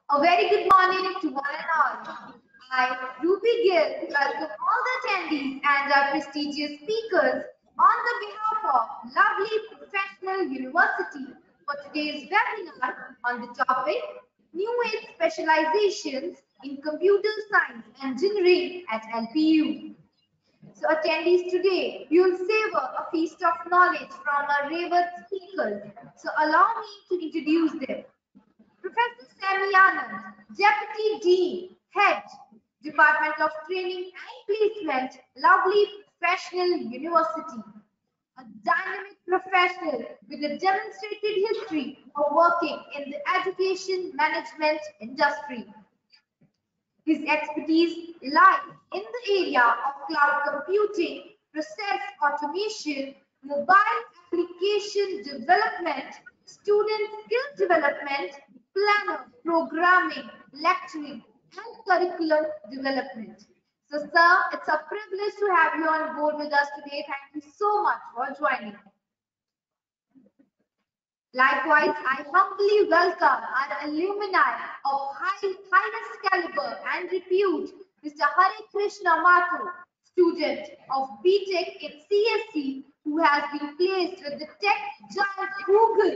A very good morning to one and all. I, Ruby Gill, welcome all the attendees and our prestigious speakers on the behalf of lovely professional university for today's webinar on the topic New Age Specializations in Computer Science Engineering at LPU. So attendees today, you will savor a feast of knowledge from our revered speakers. So allow me to introduce them. Professor Sami Anand, Deputy Dean, Head, Department of Training and Placement, lovely professional university. A dynamic professional with a demonstrated history of working in the education management industry. His expertise lies in the area of cloud computing, process automation, mobile application development, student skill development, planner, programming, lecturing, and curriculum development. So, sir, it's a privilege to have you on board with us today. Thank you so much for joining. Likewise, I humbly welcome our alumni of highest caliber and repute, Mr. Hare Krishna Mathu, student of BTech in CSC, who has been placed with the tech giant Google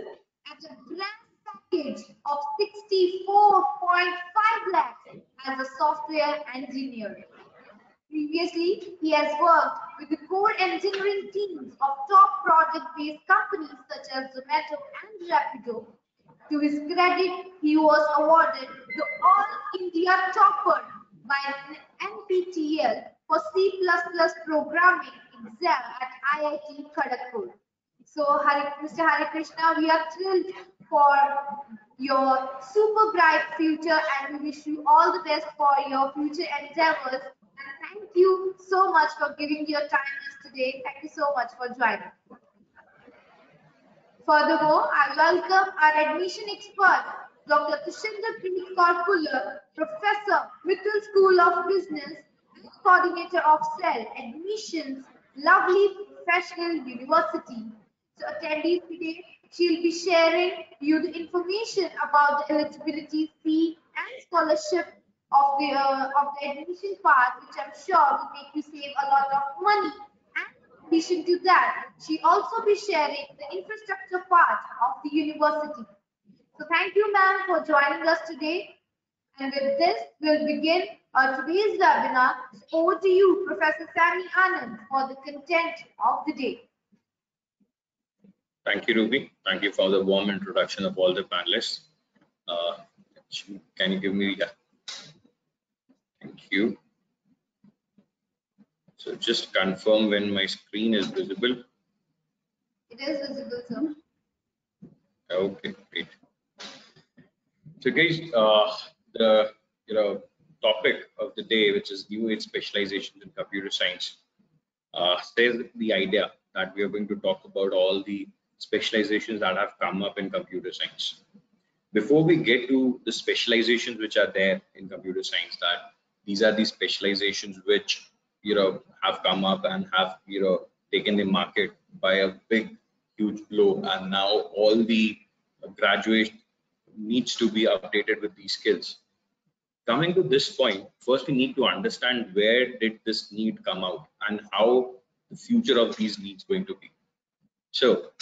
at a grand package of 64.5 lakhs as a software engineer. Previously, he has worked with the core engineering teams of top project-based companies such as Zomato and Rapido. To his credit, he was awarded the All India Topper by NPTEL for C++ programming exam at IIT Kharagpur. So, Mr. Hare Krishna, we are thrilled for your super bright future and we wish you all the best for your future endeavors. And thank you so much for giving your time to us today. Thank you so much for joining. Furthermore, I welcome our admission expert, Dr. Tushinder Preet Kaur, Professor, Mittal School of Business and Coordinator of Cell Admissions, lovely professional university. So attendees today, she'll be sharing you the information about the eligibility fee and scholarship of the admission part, which I'm sure will make you save a lot of money. And in addition to that, she also be sharing the infrastructure part of the university. So thank you, ma'am, for joining us today. And with this, we'll begin today's webinar. Over to you, Professor Sami Anand, for the content of the day. Thank you, Ruby. Thank you for the warm introduction of all the panelists. Can you give me that? Thank you. So just confirm when my screen is visible. It is visible, sir. Okay, great. So guys, the topic of the day, which is New Age Specializations in Computer Science, says the idea that we are going to talk about all the specializations that have come up in computer science. Before we get to the specializations which are there in computer science, that these are the specializations which have come up and have taken the market by a big huge blow, and now all the graduates needs to be updated with these skills. Coming to this point, first we need to understand where did this need come out and how the future of these needs going to be. So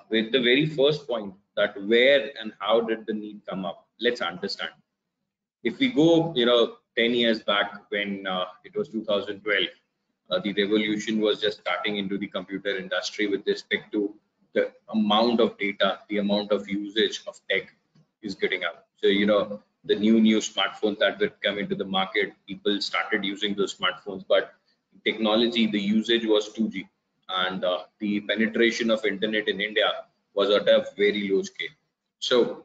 with the very first point, that where and how did the need come up, let's understand. If we go 10 years back when it was 2012, the revolution was just starting into the computer industry with respect to the amount of data, the amount of usage of tech is getting up. So the new smartphones that would come into the market, people started using those smartphones, but technology, the usage was 2G, and the penetration of internet in India was at a very low scale. So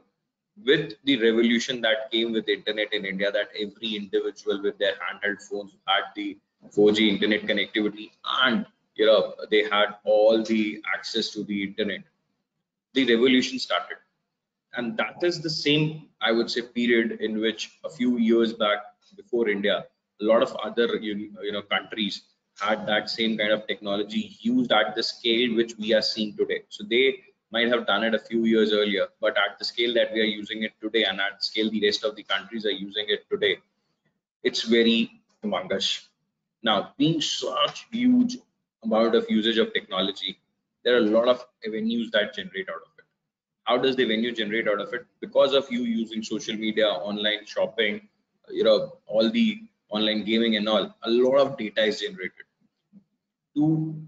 with the revolution that came with internet in India, that every individual with their handheld phones had the 4G internet connectivity, and they had all the access to the internet, the revolution started. And that is the same, I would say, period in which a few years back before India, a lot of other countries had that same kind of technology used at the scale which we are seeing today. So they might have done it a few years earlier, but at the scale that we are using it today, and at the scale the rest of the countries are using it today, it's very humongous. Now, being such huge amount of usage of technology, there are a lot of avenues that generate out of it. How does the revenue generate out of it? Because of you using social media, online shopping, all the online gaming and all, a lot of data is generated. To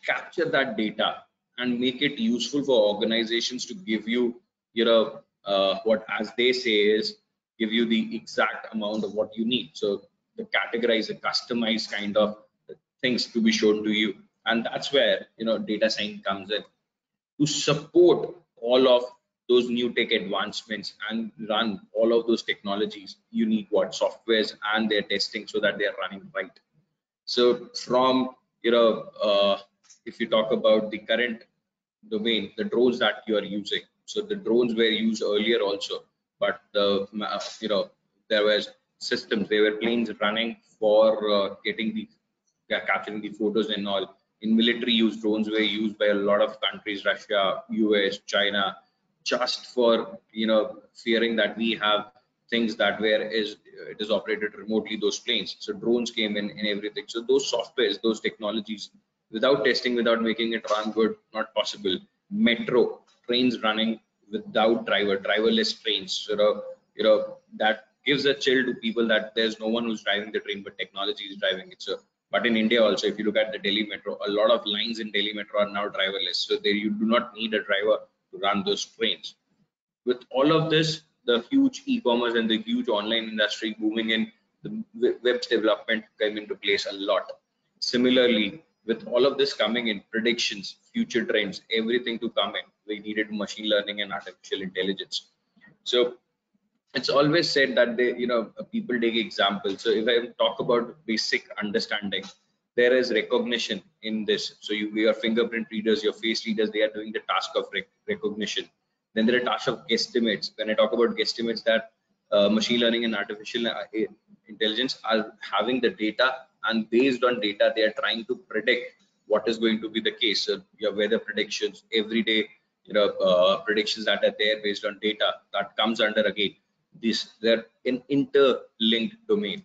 capture that data and make it useful for organizations to give you, what as they say is give you the exact amount of what you need. So the categorize, the customized kind of things to be shown to you, and that's where data science comes in to support all of those new tech advancements and run all of those technologies. You need what softwares and their testing so that they are running right. So from if you talk about the current domain, the drones that you are using. So the drones were used earlier also, but there was systems. There were planes running for getting the capturing the photos and all. In military use, drones were used by a lot of countries: Russia, US, China, just for fearing that we have things that where is it is operated remotely, those planes. So drones came in everything. So those softwares, those technologies, without testing, without making it run good, not possible. Metro trains running without driverless trains. That gives a chill to people that there's no one who's driving the train, but technology is driving it. So, but in India also, if you look at the Delhi Metro, a lot of lines in Delhi Metro are now driverless. So there you do not need a driver to run those trains. With all of this, the huge e-commerce and the huge online industry booming in, the web's development came into place a lot. Similarly, with all of this coming in, predictions, future trends, everything to come in, we needed machine learning and artificial intelligence. So it's always said that they, people take examples. So if I talk about basic understanding, there is recognition in this. So your fingerprint readers, your face readers, they are doing the task of recognition. Then there are tasks of guesstimates. When I talk about guesstimates, that machine learning and artificial intelligence are having the data, and based on data, they are trying to predict what is going to be the case. So your weather predictions, every day, predictions that are there based on data, that comes under again this. They're an interlinked domain.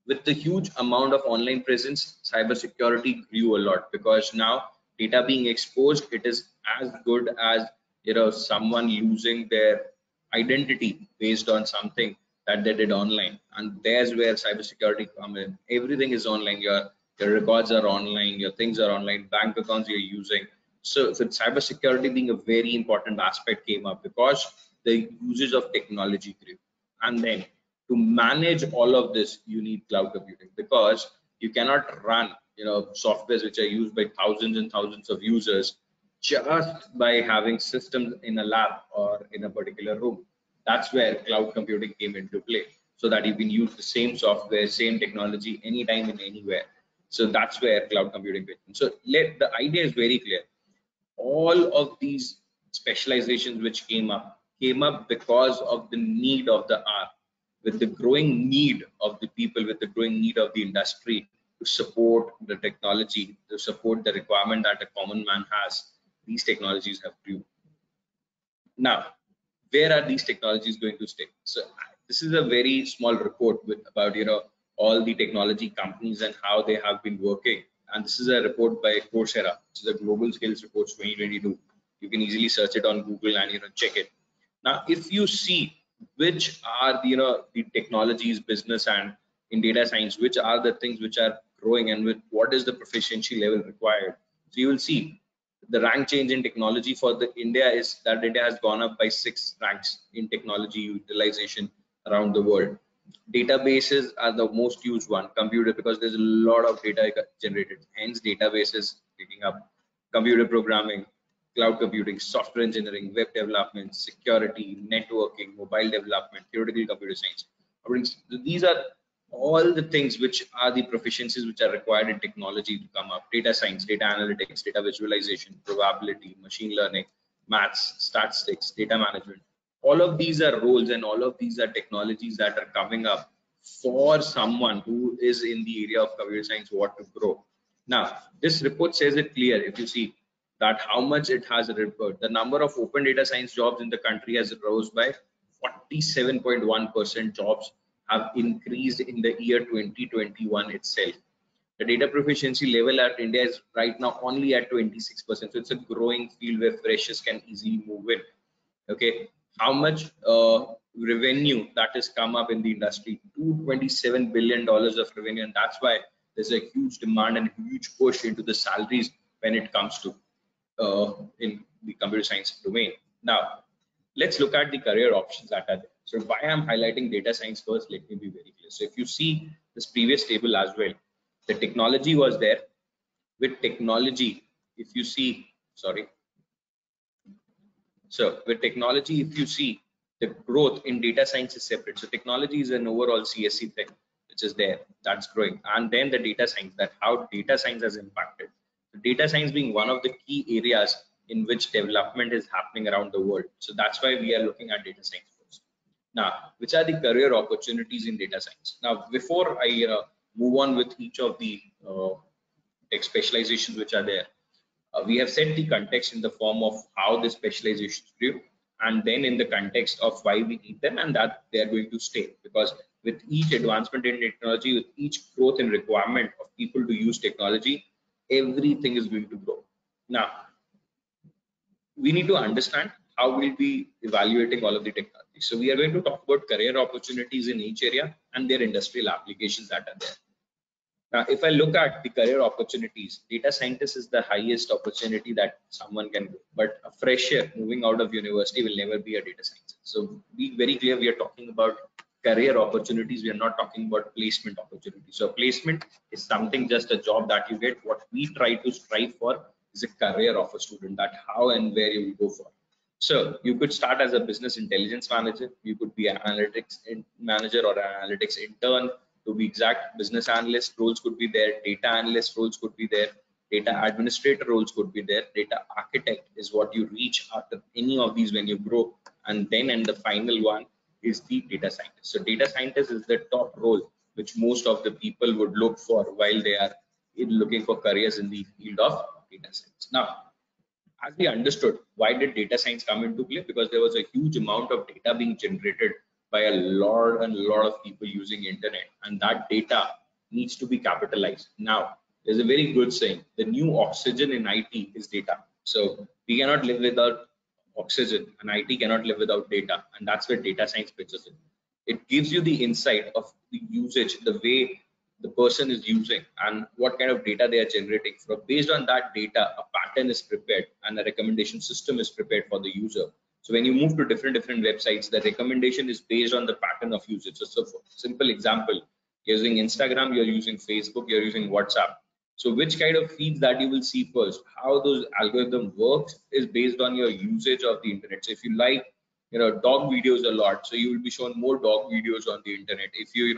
With the huge amount of online presence, cybersecurity grew a lot, because now data being exposed, it is as good as someone losing their identity based on something that they did online. And there's where cybersecurity comes in. Everything is online. Your records are online, your things are online, bank accounts you're using. So cybersecurity being a very important aspect came up because the usage of technology grew. And then to manage all of this, you need cloud computing, because you cannot run softwares which are used by thousands and thousands of users just by having systems in a lab or in a particular room. That's where cloud computing came into play, so that you can use the same software, same technology anytime and anywhere. So that's where cloud computing fits in. So the idea is very clear. All of these specializations which came up because of the need of the hour, with the growing need of the people, with the growing need of the industry to support the technology, to support the requirement that a common man has. These technologies have grew. Now, where are these technologies going to stay? So this is a very small report with about all the technology companies and how they have been working. And this is a report by Coursera. This is a Global Skills Report 2022. You can easily search it on Google and check it. Now, if you see which are the technologies, business and in data science, which are the things which are growing and with what is the proficiency level required. So you will see the rank change in technology for the India is that India has gone up by 6 ranks in technology utilization around the world. Databases are the most used one, computer, because there's a lot of data generated, hence databases picking up. Computer programming, cloud computing, software engineering, web development, security, networking, mobile development, theoretical computer science. These are all the things which are the proficiencies which are required in technology to come up. Data science, data analytics, data visualization, probability, machine learning, maths, statistics, data management. All of these are roles and all of these are technologies that are coming up for someone who is in the area of computer science, what to grow. Now, this report says it clear. If you see, that how much it has referred. The number of open data science jobs in the country has rose by 47.1%. Jobs have increased in the year 2021 itself. The data proficiency level at India is right now only at 26%. So it's a growing field where freshers can easily move in. Okay, how much revenue that has come up in the industry? $227 billion of revenue, and that's why there's a huge demand and huge push into the salaries when it comes to in the computer science domain. Now, let's look at the career options that are there. So why I'm highlighting data science first, let me be very clear. So if you see this previous table as well, the technology was there. With technology, if you see, sorry, so with technology, if you see, the growth in data science is separate. So technology is an overall CSC thing, which is there, that's growing. And then the data science, that how data science has impacted. So data science being one of the key areas in which development is happening around the world. So that's why we are looking at data science first. Now, which are the career opportunities in data science? Now, before I move on with each of the tech specializations which are there, we have set the context in the form of how the specializations grew, and then in the context of why we need them and that they are going to stay, because with each advancement in technology, with each growth in requirement of people to use technology, everything is going to grow. Now, we need to understand how we'll be evaluating all of the technology. So we are going to talk about career opportunities in each area and their industrial applications that are there. Now, if I look at the career opportunities, data scientist is the highest opportunity that someone can do. But a fresher moving out of university will never be a data scientist. So be very clear, we are talking about career opportunities. We are not talking about placement opportunities. So placement is something, just a job that you get. What we try to strive for is a career of a student, that how and where you will go for. So you could start as a business intelligence manager. You could be an analytics manager or an analytics intern. To be exact, business analyst roles could be there, data analyst roles could be there, data administrator roles could be there, data architect is what you reach after any of these when you grow, and then and the final one is the data scientist. So data scientist is the top role which most of the people would look for while they are looking for careers in the field of data science. Now, as we understood, why did data science come into play? Because there was a huge amount of data being generated by a lot of people using internet, and that data needs to be capitalized. Now, there's a very good saying: the new oxygen in IT is data. So we cannot live without oxygen, and IT cannot live without data, and that's where data science pitches in. It gives you the insight of the usage, the way the person is using and what kind of data they are generating. So based on that data, a pattern is prepared and a recommendation system is prepared for the user. So when you move to different websites, the recommendation is based on the pattern of usage. So for simple example, you're using Instagram, you're using Facebook, you're using WhatsApp. So which kind of feeds that you will see first, how those algorithm works is based on your usage of the internet. So if you like, dog videos a lot, so you will be shown more dog videos on the internet. If you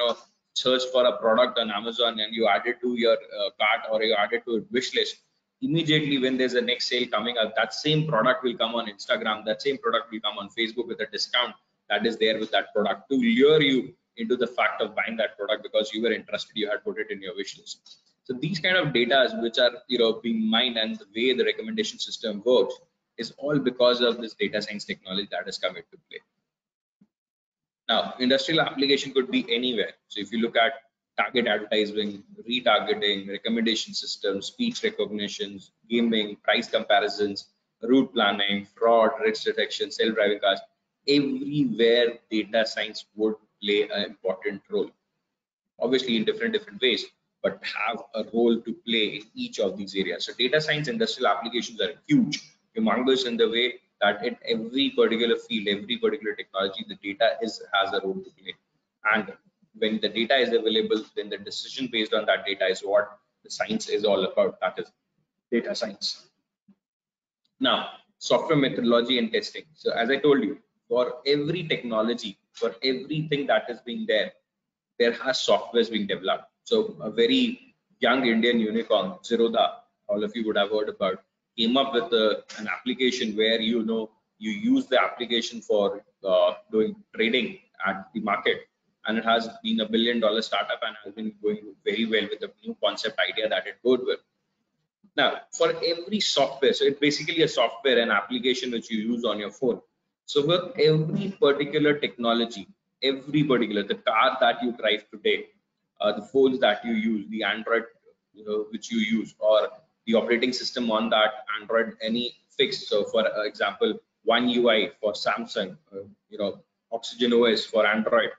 search for a product on Amazon and you add it to your cart or you add it to a wish list, immediately when there's a next sale coming up, that same product will come on Instagram, that same product will come on Facebook with a discount that is there with that product to lure you into the fact of buying that product because you were interested, you had put it in your wish list. So these kind of data which are being mined, and the way the recommendation system works is all because of this data science technology that has come into play. Now, industrial application could be anywhere. So if you look at target advertising, retargeting, recommendation systems, speech recognitions, gaming, price comparisons, route planning, fraud, risk detection, self-driving cars, everywhere data science would play an important role. Obviously in different ways, but have a role to play in each of these areas. So data science industrial applications are huge, humongous in the way that in every particular field, every particular technology, the data has a role to play. And when the data is available, then the decision based on that data is what the science is all about. That is data science. Now, software methodology and testing. So as I told you, for every technology, for everything that is being there has softwares being developed. So a very young Indian unicorn, Zerodha, all of you would have heard about, came up with an application where you use the application for doing trading at the market, and it has been $1 billion startup and has been going very well with a new concept idea that it goes with. Now, for every software, so it's basically a software and application which you use on your phone. So for every particular technology, every particular, the car that you drive today, the phones that you use, the Android which you use, or the operating system on that Android, any fixed. So for example, One UI for Samsung, Oxygen OS for Android.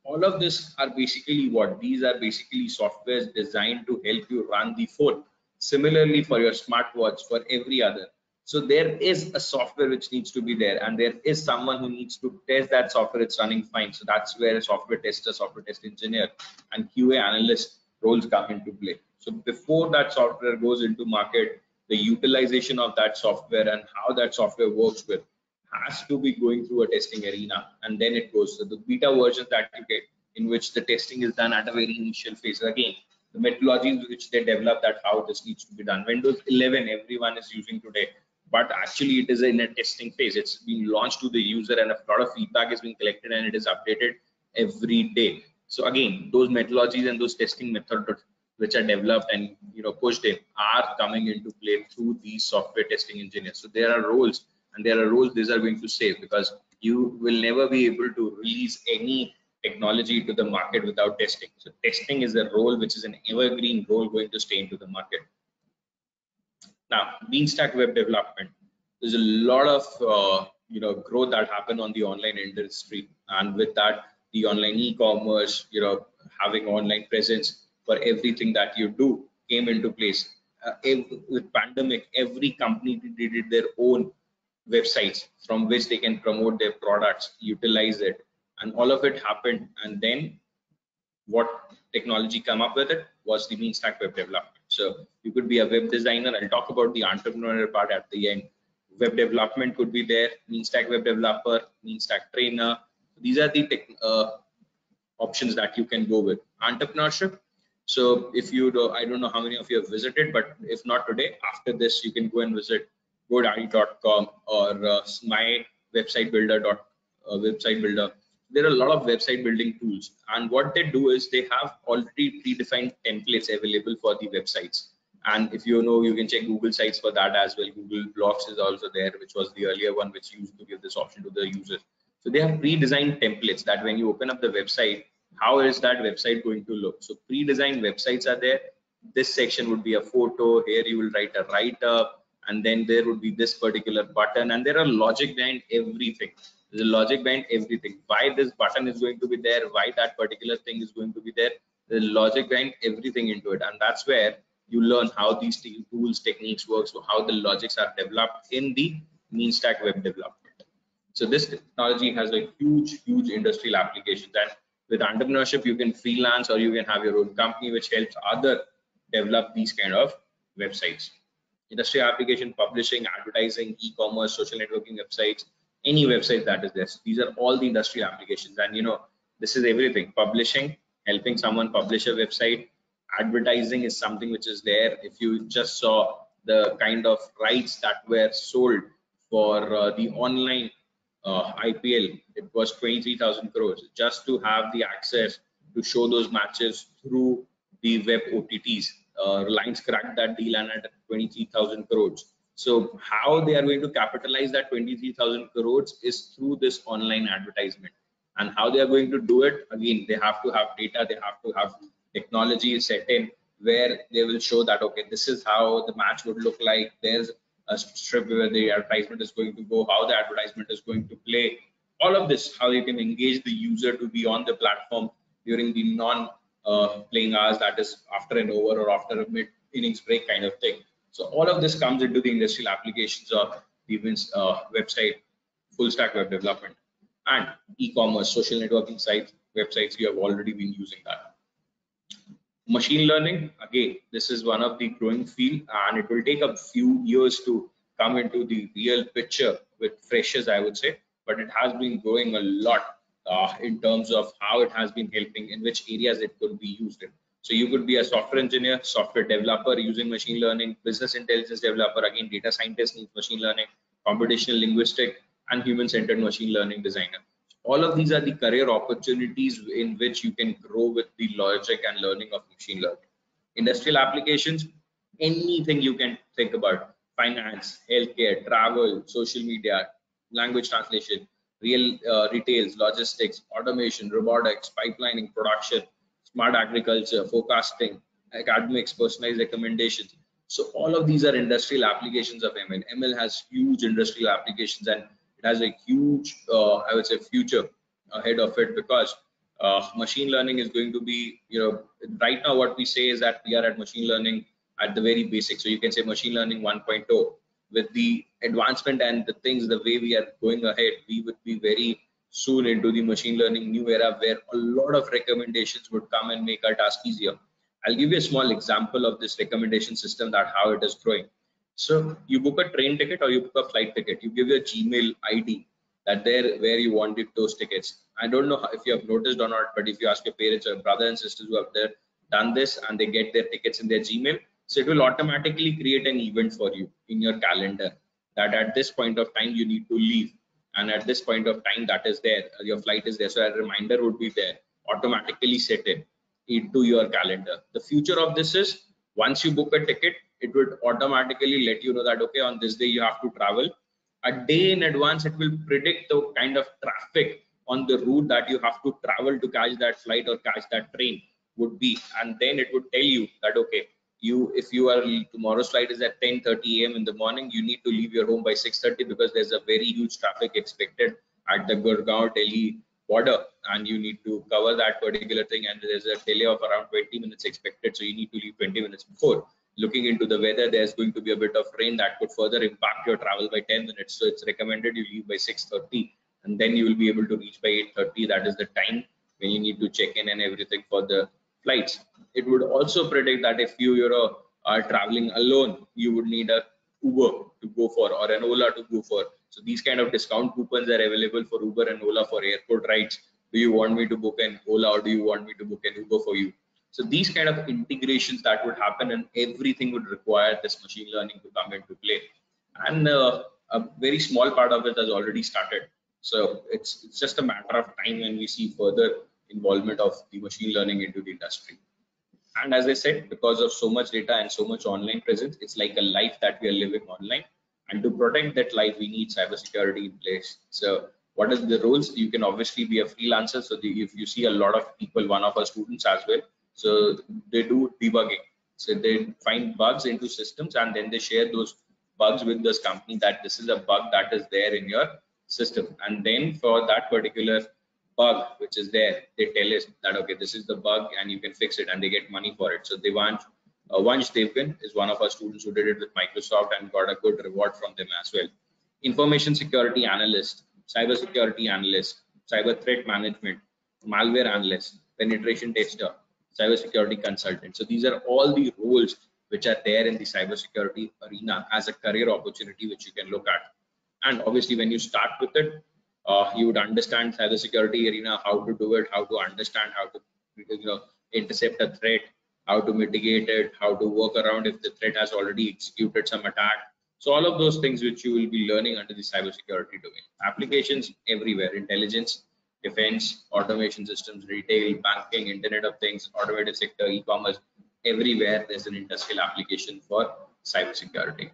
All of this are basically what? These are basically softwares designed to help you run the phone. Similarly, for your smartwatch, for every other. So there is a software which needs to be there, and there is someone who needs to test that software it's running fine. So that's where a software tester, software test engineer, and QA analyst roles come into play. So before that software goes into market, the utilization of that software and how that software works with has to be going through a testing arena, and then it goes. So the beta versions that you get, in which the testing is done at a very initial phase. Again, the methodologies which they develop, that how this needs to be done. Windows 11 everyone is using today, but actually it is in a testing phase. It's being launched to the user, and a lot of feedback is being collected, and it is updated every day. So again, those methodologies and those testing methods which are developed and pushed in are coming into play through these software testing engineers. So there are roles, and there are roles these are going to save, because you will never be able to release any technology to the market without testing. So testing is a role which is an evergreen role going to stay into the market. Now, Beanstack web development. There's a lot of growth that happened on the online industry, and with that, the online e-commerce, having online presence for everything that you do came into place. With pandemic, every company did their own websites from which they can promote their products, utilize it, and all of it happened. And then what technology come up with it was the Beanstack web development. So you could be a web designer. I'll talk about the entrepreneurial part at the end. Web development could be there, Beanstack web developer, Beanstack trainer. These are the options that you can go with. Entrepreneurship. So if you do, I don't know how many of you have visited, but if not today, after this, you can go and visit godaddy.com or my website builder. There are a lot of website building tools, and what they do is they have already predefined templates available for the websites. And if you know, you can check Google Sites for that as well. Google Blocks is also there, which was the earlier one which used to give this option to the users. So they have pre-designed templates that when you open up the website, how is that website going to look? So pre-designed websites are there. This section would be a photo. Here you will write a write-up, and then there would be this particular button, and there are logic behind everything. There's a logic behind everything. Why this button is going to be there, why that particular thing is going to be there. The logic behind everything into it, and that's where you learn how these tools, techniques work, so how the logics are developed in the Beanstack web development. So this technology has a huge industrial applications, and with entrepreneurship, you can freelance or you can have your own company which helps other develop these kind of websites. Industrial application, publishing, advertising, e-commerce, social networking websites, any website that is there. So these are all the industrial applications, and this is everything. Publishing, helping someone publish a website. Advertising is something which is there. If you just saw the kind of rights that were sold for the online IPL, it was 23,000 crores just to have the access to show those matches through the web OTTs. Reliance cracked that deal and at 23,000 crores. So how they are going to capitalize that 23,000 crores is through this online advertisement. And how they are going to do it, again, they have to have data, they have to have technology set in where they will show that, okay, this is how the match would look like. There's a strip where the advertisement is going to go, how the advertisement is going to play. All of this, how you can engage the user to be on the platform during the non-playing hours, that is after an over or after a mid-innings break kind of thing. So all of this comes into the industrial applications of the website, full stack web development, and e-commerce, social networking sites, websites. You have already been using that. Machine learning, again, this is one of the growing field, and it will take a few years to come into the real picture with freshers, I would say, but it has been growing a lot in terms of how it has been helping, in which areas it could be used in. So you could be a software engineer, software developer using machine learning, business intelligence developer, again, data scientist needs machine learning, computational linguistic, and human-centered machine learning designer. All of these are the career opportunities in which you can grow with the logic and learning of machine learning. Industrial applications, anything you can think about: finance, healthcare, travel, social media, language translation, real retails, logistics, automation, robotics, pipelining, production, smart agriculture, forecasting, academics, personalized recommendations. So all of these are industrial applications of ML. ML has huge industrial applications, and it has a huge, I would say, future ahead of it, because machine learning is going to be, right now what we say is that we are at machine learning at the very basic. So you can say machine learning 1.0. With the advancement and the things, the way we are going ahead, we would be very soon into the machine learning new era, where a lot of recommendations would come and make our task easier. I'll give you a small example of this recommendation system, that how it is growing. So you book a train ticket or you book a flight ticket, you give your Gmail ID, that there where you wanted those tickets. I don't know if you have noticed or not, but if you ask your parents or brothers and sisters who have there done this and they get their tickets in their Gmail, so it will automatically create an event for you in your calendar, that at this point of time you need to leave, and at this point of time that is there, your flight is there. So a reminder would be there, automatically set in into your calendar. The future of this is, once you book a ticket, it would automatically let you know that okay, on this day you have to travel. A day in advance it will predict the kind of traffic on the route that you have to travel to catch that flight or catch that train would be, and then it would tell you that okay, if you are, tomorrow's flight is at 10:30 a.m. in the morning, you need to leave your home by 6:30, because there's a very huge traffic expected at the Gurgaon Delhi border, and you need to cover that particular thing, and there's a delay of around 20 minutes expected, so you need to leave 20 minutes before. Looking into the weather, there's going to be a bit of rain that could further impact your travel by 10 minutes, so it's recommended you leave by 6:30, and then you will be able to reach by 8:30. That is the time when you need to check in and everything for the flights. It would also predict that if are traveling alone, you would need a Uber to go for, or an Ola to go for. So these kind of discount coupons are available for Uber and Ola for airport rides. Do you want me to book an Ola, or do you want me to book an Uber for you? So these kind of integrations that would happen, and everything would require this machine learning to come into play. And a very small part of it has already started. So it's just a matter of time when we see further involvement of the machine learning into the industry. And as I said, because of so much data and so much online presence, it's like a life that we are living online. And to protect that life, we need cybersecurity in place. So what are the rules? You can obviously be a freelancer. So if you see a lot of people, one of our students as well, so they do debugging. So they find bugs into systems, and then they share those bugs with this company, that this is a bug that is there in your system. And then for that particular bug which is there, they tell us that okay, this is the bug and you can fix it, and they get money for it. So they want Vansh Devgan is one of our students who did it with Microsoft and got a good reward from them as well. Information security analyst, cyber security analyst, cyber threat management, malware analyst, penetration tester, cyber security consultant. So these are all the roles which are there in the cyber security arena as a career opportunity which you can look at. And obviously when you start with it, you would understand cybersecurity arena, how to do it, how to understand, how to intercept a threat, how to mitigate it, how to work around if the threat has already executed some attack. So all of those things which you will be learning under the cybersecurity domain. Applications everywhere: intelligence, defense, automation systems, retail, banking, Internet of Things, automotive sector, e-commerce. Everywhere there's an industrial application for cybersecurity.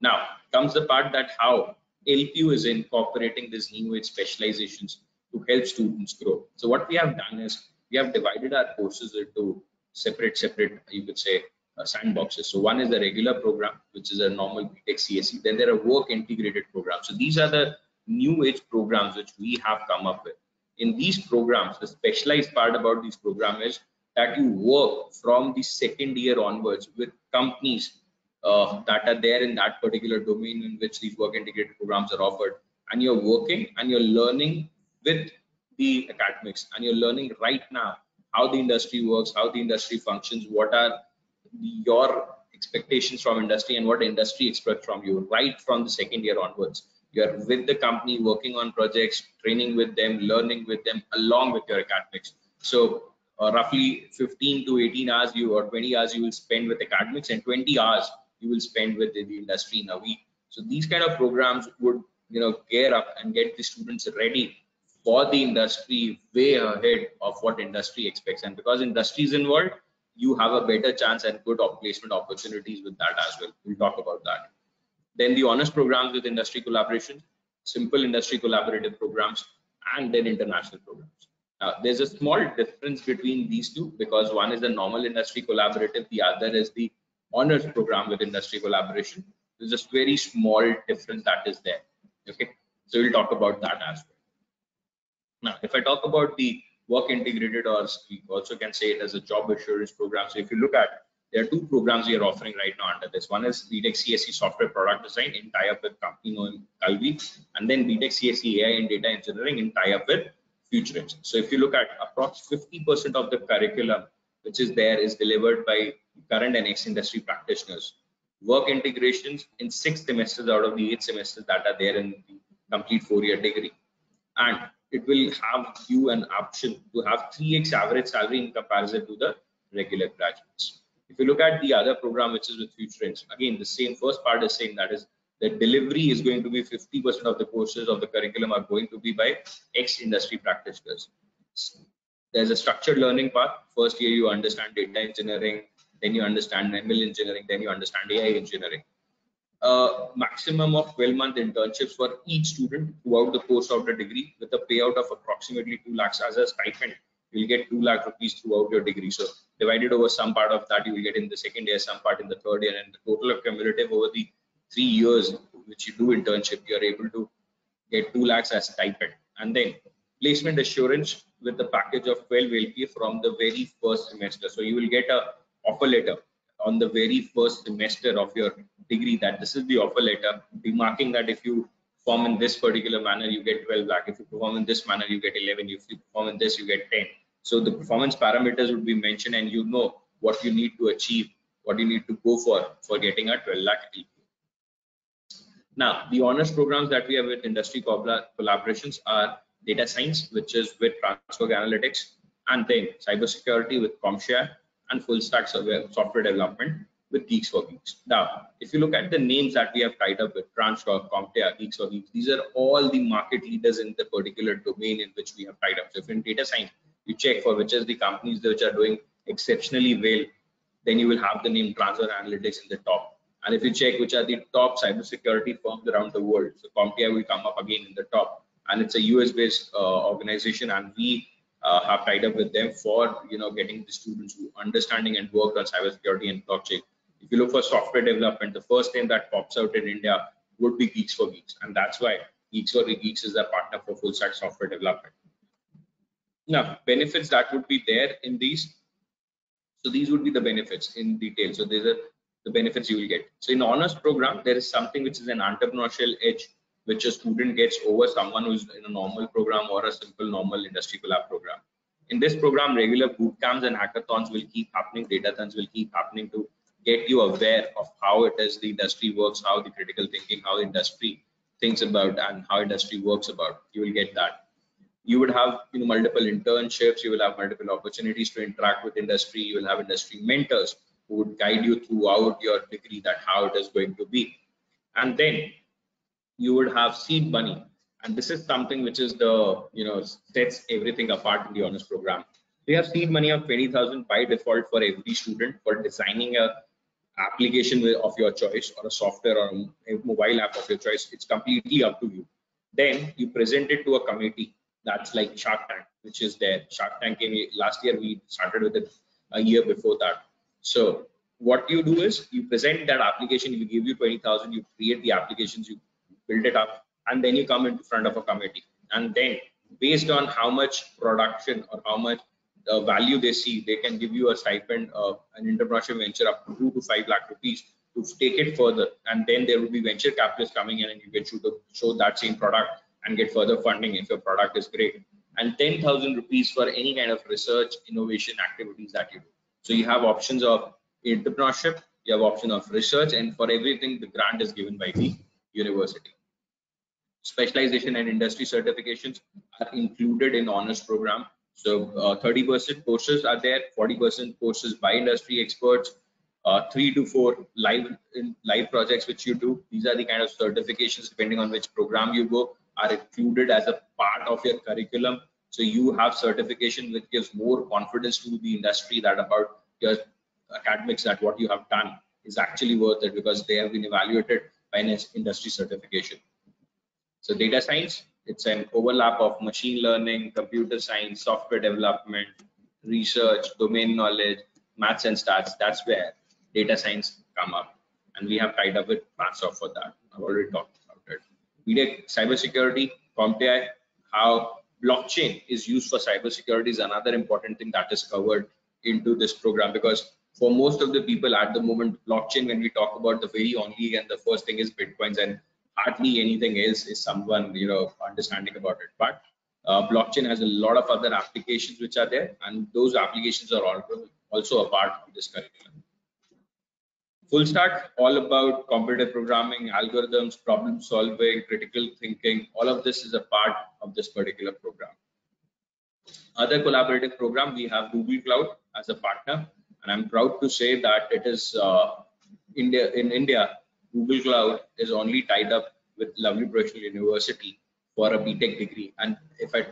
Now comes the part that how LPU is incorporating these new age specializations to help students grow. So what we have done is we have divided our courses into separate, you could say, sandboxes. So one is the regular program, which is a normal BTech CSE. Then there are work integrated programs. So these are the new age programs which we have come up with. In these programs, the specialized part about these programs is that you work from the second year onwards with companies that are there in that particular domain in which these work integrated programs are offered, and you're working and you're learning with the academics, and you're learning right now how the industry works, how the industry functions, what are your expectations from industry, and what industry expects from you right from the second year onwards. You're with the company, working on projects, training with them, learning with them along with your academics. So roughly 15 to 18 hours you, or 20 hours you will spend with academics, and 20 hours you will spend with the industry in a week. So these kind of programs would gear up and get the students ready for the industry way ahead of what industry expects. And because industry is involved, you have a better chance and good placement opportunities with that as well. We'll talk about that. Then the honors programs with industry collaboration, simple industry collaborative programs, and then international programs. Now, there's a small difference between these two because one is the normal industry collaborative, the other is the honors program with industry collaboration. There's just very small difference that is there. Okay, so we'll talk about that as well. Now, if I talk about the work integrated, or we also can say it as a job assurance program. So if you look at, there are two programs we are offering right now under this. One is BTech CSE Software Product Design in tie-up with company known Kalvi, and then BTech CSE AI and Data Engineering in tie-up with Futurance. So if you look at approx 50% of the curriculum which is there is delivered by current and ex-industry practitioners. Work integrations in 6 semesters out of the 8 semesters that are there in the complete 4-year degree. And it will have you an option to have 3x average salary in comparison to the regular graduates. If you look at the other program, which is with Futurance, again, the same first part is saying that is the delivery is going to be 50% of the courses of the curriculum are going to be by ex-industry practitioners. There's a structured learning path. First year you understand data engineering, then you understand ML engineering, then you understand AI engineering. Maximum of 12-month internships for each student throughout the course of the degree with a payout of approximately 2 lakhs as a stipend. You'll get 2 lakh rupees throughout your degree. So divided over some part of that you will get in the second year, some part in the third year, and the total cumulative over the 3 years which you do internship, you are able to get 2 lakhs as stipend. And then placement assurance with the package of 12 LPA from the very first semester. So you will get a offer letter on the very first semester of your degree that this is the offer letter, remarking that if you perform in this particular manner, you get 12 lakh. If you perform in this manner, you get 11. If you perform in this, you get 10. So the performance parameters would be mentioned, and you know what you need to achieve, what you need to go for getting a 12 lakh LPA. Now, the honors programs that we have with industry collaborations are data science, which is with Transfer Analytics, and then cybersecurity with CompShare, and full stack software development with Geeks for Geeks. Now, if you look at the names that we have tied up with Transcore, CompShare, Geeks for Geeks, these are all the market leaders in the particular domain in which we have tied up. So if in data science, you check for which is the companies which are doing exceptionally well, then you will have the name Transfer Analytics in the top. And if you check which are the top cybersecurity firms around the world, so CompShare will come up again in the top, and it's a US-based organization, and we have tied up with them for getting the students who understanding and work on cybersecurity and blockchain. If you look for software development, the first name that pops out in India would be Geeks for Geeks, and that's why Geeks for Geeks is a partner for full stack software development. Now, benefits that would be there in these. So these would be the benefits in detail. So these are the benefits you will get. So in honors program, there is something which is an entrepreneurial edge which a student gets over someone who's in a normal program or a simple normal industry collab program. In this program, regular boot camps and hackathons will keep happening, datathons will keep happening to get you aware of how it is the industry works, how the critical thinking, how the industry thinks about, and how industry works about. You will get that. You would have multiple internships, you will have multiple opportunities to interact with industry, you will have industry mentors who would guide you throughout your degree that how it is going to be. And then you would have seed money, and this is something which is the sets everything apart in the honors program. We have seed money of 20,000 by default for every student for designing a application of your choice or a software or a mobile app of your choice. It's completely up to you. Then you present it to a committee that's like Shark Tank, which is there. Shark Tank came last year, we started with it a year before that. So what you do is you present that application, we give you 20,000, you create the applications, you build it up, and then you come into front of a committee, and then based on how much production or how much value they see, they can give you a stipend of an entrepreneurship venture up to 2 to 5 lakh rupees to take it further. And then there will be venture capitalists coming in, and you get to show that same product and get further funding if your product is great, and 10,000 rupees for any kind of research innovation activities that you do. So you have options of entrepreneurship, you have option of research, and for everything the grant is given by the university. Specialization and industry certifications are included in honors program. So 30% courses are there, 40% courses by industry experts, 3 to 4 live projects which you do. These are the kind of certifications, depending on which program you go, are included as a part of your curriculum. So you have certification which gives more confidence to the industry that about your academics, that what you have done is actually worth it, because they have been evaluated by an industry certification. So data science, it's an overlap of machine learning, computer science, software development, research, domain knowledge, maths and stats. That's where data science come up. And we have tied up with MathSoft for that. I've already talked about it. We did cybersecurity, CompTI, how blockchain is used for cybersecurity is another important thing that is covered into this program, because for most of the people at the moment, blockchain, when we talk about, the very only and the first thing is Bitcoins, and hardly anything else is someone understanding about it. But blockchain has a lot of other applications which are there, and those applications are also a part of this curriculum. Full stack, all about competitive programming, algorithms, problem solving, critical thinking. All of this is a part of this particular program. Other collaborative program, we have Google Cloud as a partner, and I'm proud to say that it is in India, Google Cloud is only tied up with Lovely Professional University for a BTech degree. And if I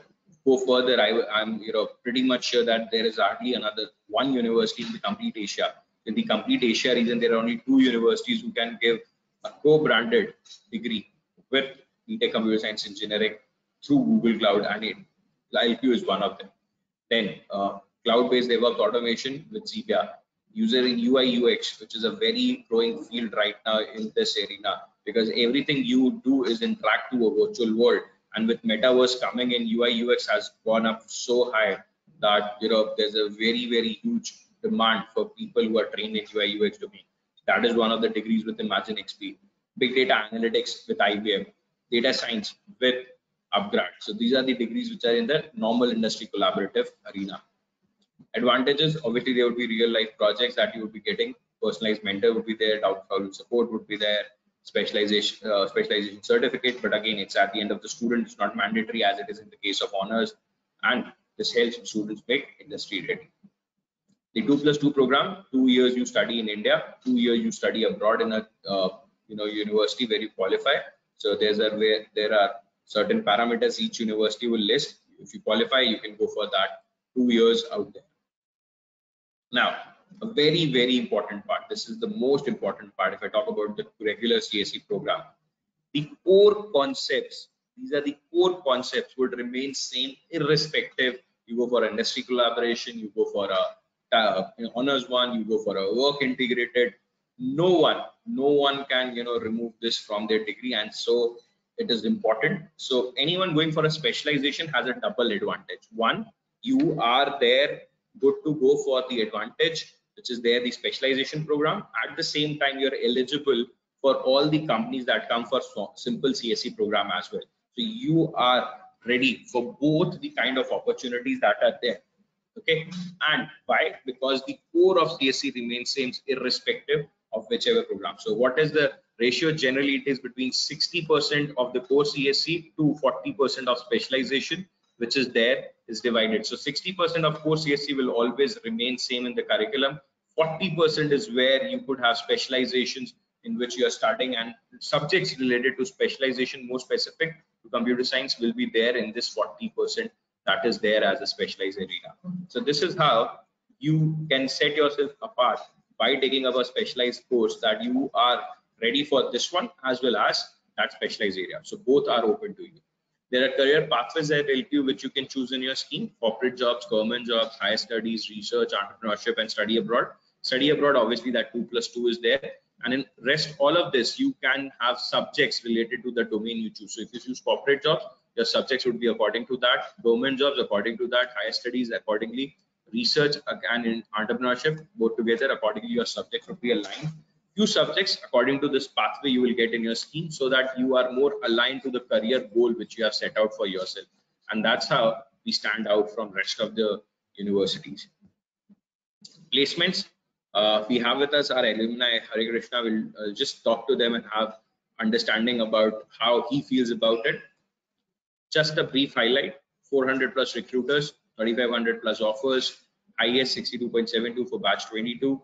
go further, I'm pretty much sure that there is hardly another one university in the complete Asia. In the complete Asia region, there are only 2 universities who can give a co-branded degree with BTech Computer Science Engineering through Google Cloud, and LPU is one of them. Then cloud-based DevOps automation with Zebia, user in UI UX, which is a very growing field right now in this arena, because everything you do is interact to a virtual world, and with metaverse coming in, UI UX has gone up so high that there's a very huge demand for people who are trained in UI UX domain. That is one of the degrees with Imagine XP. Big data analytics with IBM, data science with Upgrad. So these are the degrees which are in the normal industry collaborative arena. Advantages, obviously there would be real life projects that you would be getting, personalized mentor would be there, doubt solving support would be there, specialization certificate, but again it's at the end of the student, it's not mandatory as it is in the case of honors, and this helps students make industry ready. The 2+2 program, 2 years you study in India, 2 years you study abroad in a university where you qualify. So there are certain parameters each university will list. If you qualify, you can go for that 2 years out there. Now, a very important part. This is the most important part. If I talk about the regular CSE program, the core concepts. These are the core concepts would remain same irrespective. You go for industry collaboration, you go for a honors one, you go for a work integrated. No one can remove this from their degree, and so it is important. So anyone going for a specialization has a double advantage. One, you are there good to go for the advantage, which is there, the specialization program. At the same time, you're eligible for all the companies that come for simple CSE program as well. So you are ready for both the kind of opportunities that are there. Okay, and why? Because the core of CSE remains same irrespective of whichever program. So what is the ratio? Generally it is between 60% of the core CSE to 40% of specialization, which is there, is divided. So 60% of core CSE will always remain same in the curriculum. 40% is where you could have specializations in which you are starting, and subjects related to specialization more specific to computer science will be there in this 40% that is there as a specialized arena. So this is how you can set yourself apart by taking up a specialized course, that you are ready for this one as well as that specialized area. So both are open to you. There are career pathways at LPU which you can choose in your scheme: corporate jobs, government jobs, higher studies, research, entrepreneurship, and study abroad. Study abroad, obviously that 2+2 is there, and in rest all of this you can have subjects related to the domain you choose. So if you choose corporate jobs, your subjects would be according to that, government jobs according to that, higher studies accordingly, research and in entrepreneurship both together accordingly your subjects would be aligned. Few subjects according to this pathway you will get in your scheme, so that you are more aligned to the career goal which you have set out for yourself, and that's how we stand out from rest of the universities. Placements, we have with us our alumni. Hare Krishna will just talk to them and have understanding about how he feels about it. Just a brief highlight: 400 plus recruiters, 3,500 plus offers, IS 62.72 for batch 22,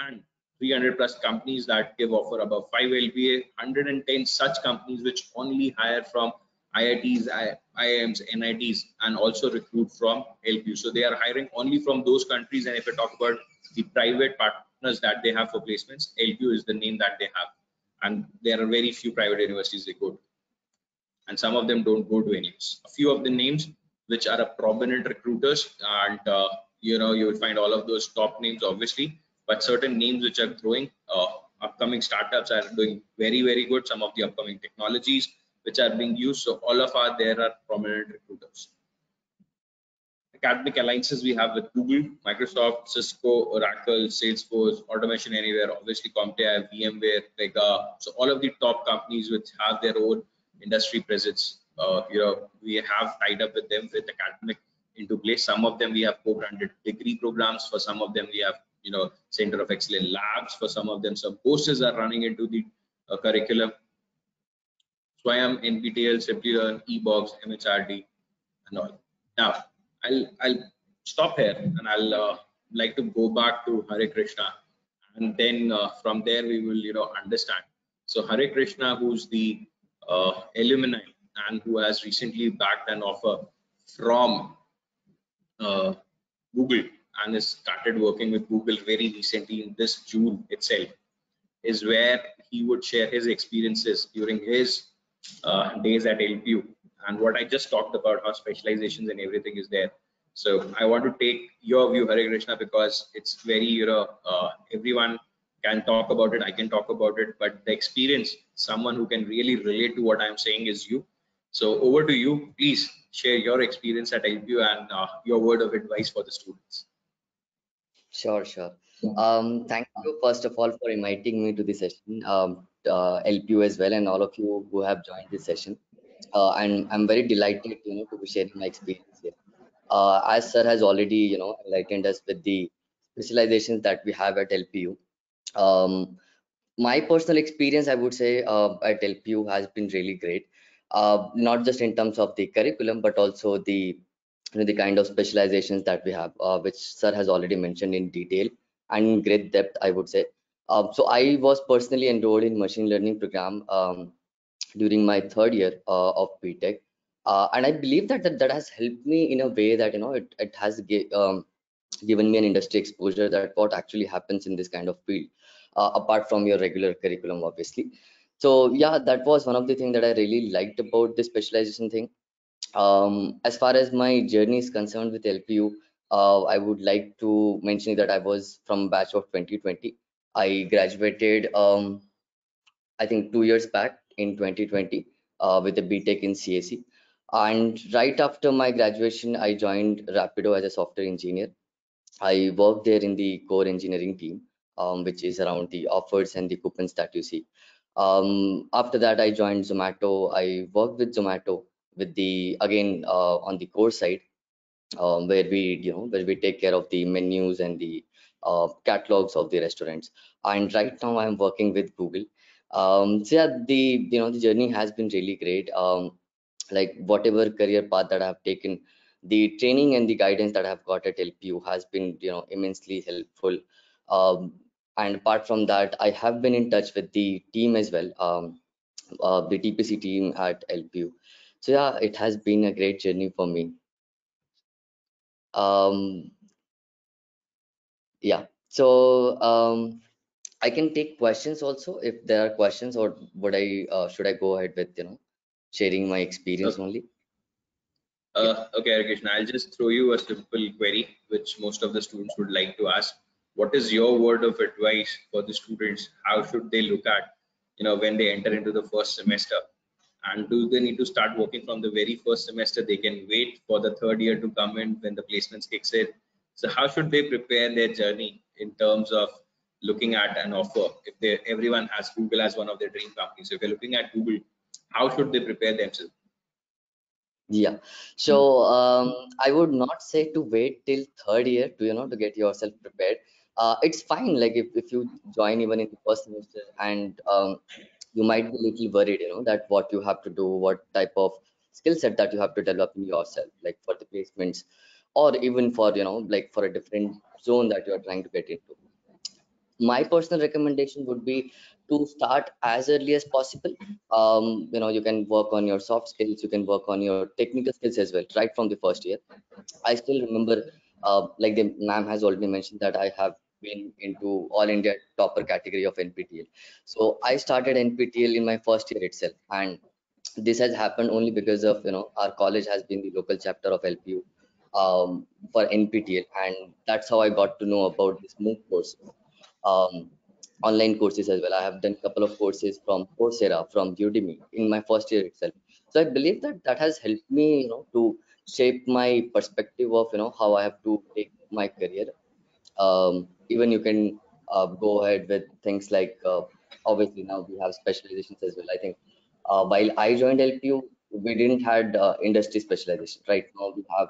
and 300 plus companies that give offer above 5 LPA, 110 such companies which only hire from IITs, IIMs, NITs, and also recruit from LPU. So they are hiring only from those countries. And if I talk about the private partners that they have for placements, LPU is the name that they have, and there are very few private universities they go to, and some of them don't go to any. A few of the names which are a prominent recruiters, and you will find all of those top names obviously, but certain names which are growing, upcoming startups are doing very good. Some of the upcoming technologies which are being used, so all of our there are prominent recruiters. Academic alliances we have with Google, Microsoft, Cisco, Oracle, Salesforce, Automation Anywhere, obviously CompTIA, VMware, Pega. So all of the top companies which have their own industry presence, we have tied up with them with academic into place. Some of them we have co-branded degree programs. For some of them we have Center of Excellence labs. For some of them, some courses are running into the curriculum. Swayam, NPTEL, Simplilearn, eBox, MHRD, and all. Now, I'll stop here, and I'll like to go back to Hare Krishna, and then from there we will understand. So Hare Krishna, who's the alumni and who has recently backed an offer from Google and has started working with Google very recently in this June itself, is where he would share his experiences during his days at LPU, and what I just talked about, how specializations and everything is there. So I want to take your view, Hare Krishna, because it's very, everyone can talk about it, I can talk about it, but the experience, someone who can really relate to what I'm saying is you. So over to you, please share your experience at LPU and your word of advice for the students. Sure, sure. Thank you first of all for inviting me to the session, LPU as well, and all of you who have joined this session. And I'm very delighted, to be sharing my experience here. As sir has already, enlightened us with the specializations that we have at LPU. Um, my personal experience, I would say, at LPU has been really great. Not just in terms of the curriculum, but also the the kind of specializations that we have, which sir has already mentioned in detail and in great depth, I would say. So I was personally enrolled in machine learning program during my third year of BTech, and I believe that has helped me in a way that it has given me an industry exposure that what actually happens in this kind of field, apart from your regular curriculum, obviously. So yeah, that was one of the things that I really liked about the specialization thing. As far as my journey is concerned with LPU, I would like to mention that I was from batch of 2020. I graduated, I think 2 years back in 2020, with a BTech in CAC. And right after my graduation, I joined Rapido as a software engineer. I worked there in the core engineering team, which is around the offers and the coupons that you see. After that, I joined Zomato. I worked with Zomato with the again on the core side, where we take care of the menus and the catalogs of the restaurants. And right now, I'm working with Google. So yeah, the journey has been really great. Like whatever career path that I have taken, the training and the guidance that I have got at LPU has been immensely helpful. And apart from that, I have been in touch with the team as well, the TPC team at LPU. So yeah, it has been a great journey for me. um yeah, so I can take questions also if there are questions, or would I should I go ahead with sharing my experience Okay. only? Okay, Krishna, I'll just throw you a simple query, which most of the students would like to ask. What is your word of advice for the students? How should they look at, when they enter into the first semester? And do they need to start working from the very first semester? They can wait for the third year to come in when the placements kicks in. So how should they prepare their journey in terms of looking at an offer? If everyone has Google as one of their dream companies, so if you're looking at Google, how should they prepare themselves? Yeah, so I would not say to wait till third year to to get yourself prepared. It's fine, like if you join even in the first semester, and you might be a little worried, that what you have to do, what type of skill set that you have to develop in yourself, like for the placements, or even for like for a different zone that you are trying to get into. My personal recommendation would be to start as early as possible. You can work on your soft skills, you can work on your technical skills as well right from the first year. I still remember, like the ma'am has already mentioned, that I have been into all India topper category of NPTEL. So I started NPTEL in my first year itself, and this has happened only because of our college has been the local chapter of LPU for NPTEL, and that's how I got to know about this MOOC courses, um, online courses as well. I have done a couple of courses from Coursera, from Udemy in my first year itself. So I believe that that has helped me, to shape my perspective of how I have to take my career. Even you can go ahead with things like obviously now we have specializations as well. I think while I joined LPU, we didn't had industry specialization. Right now we have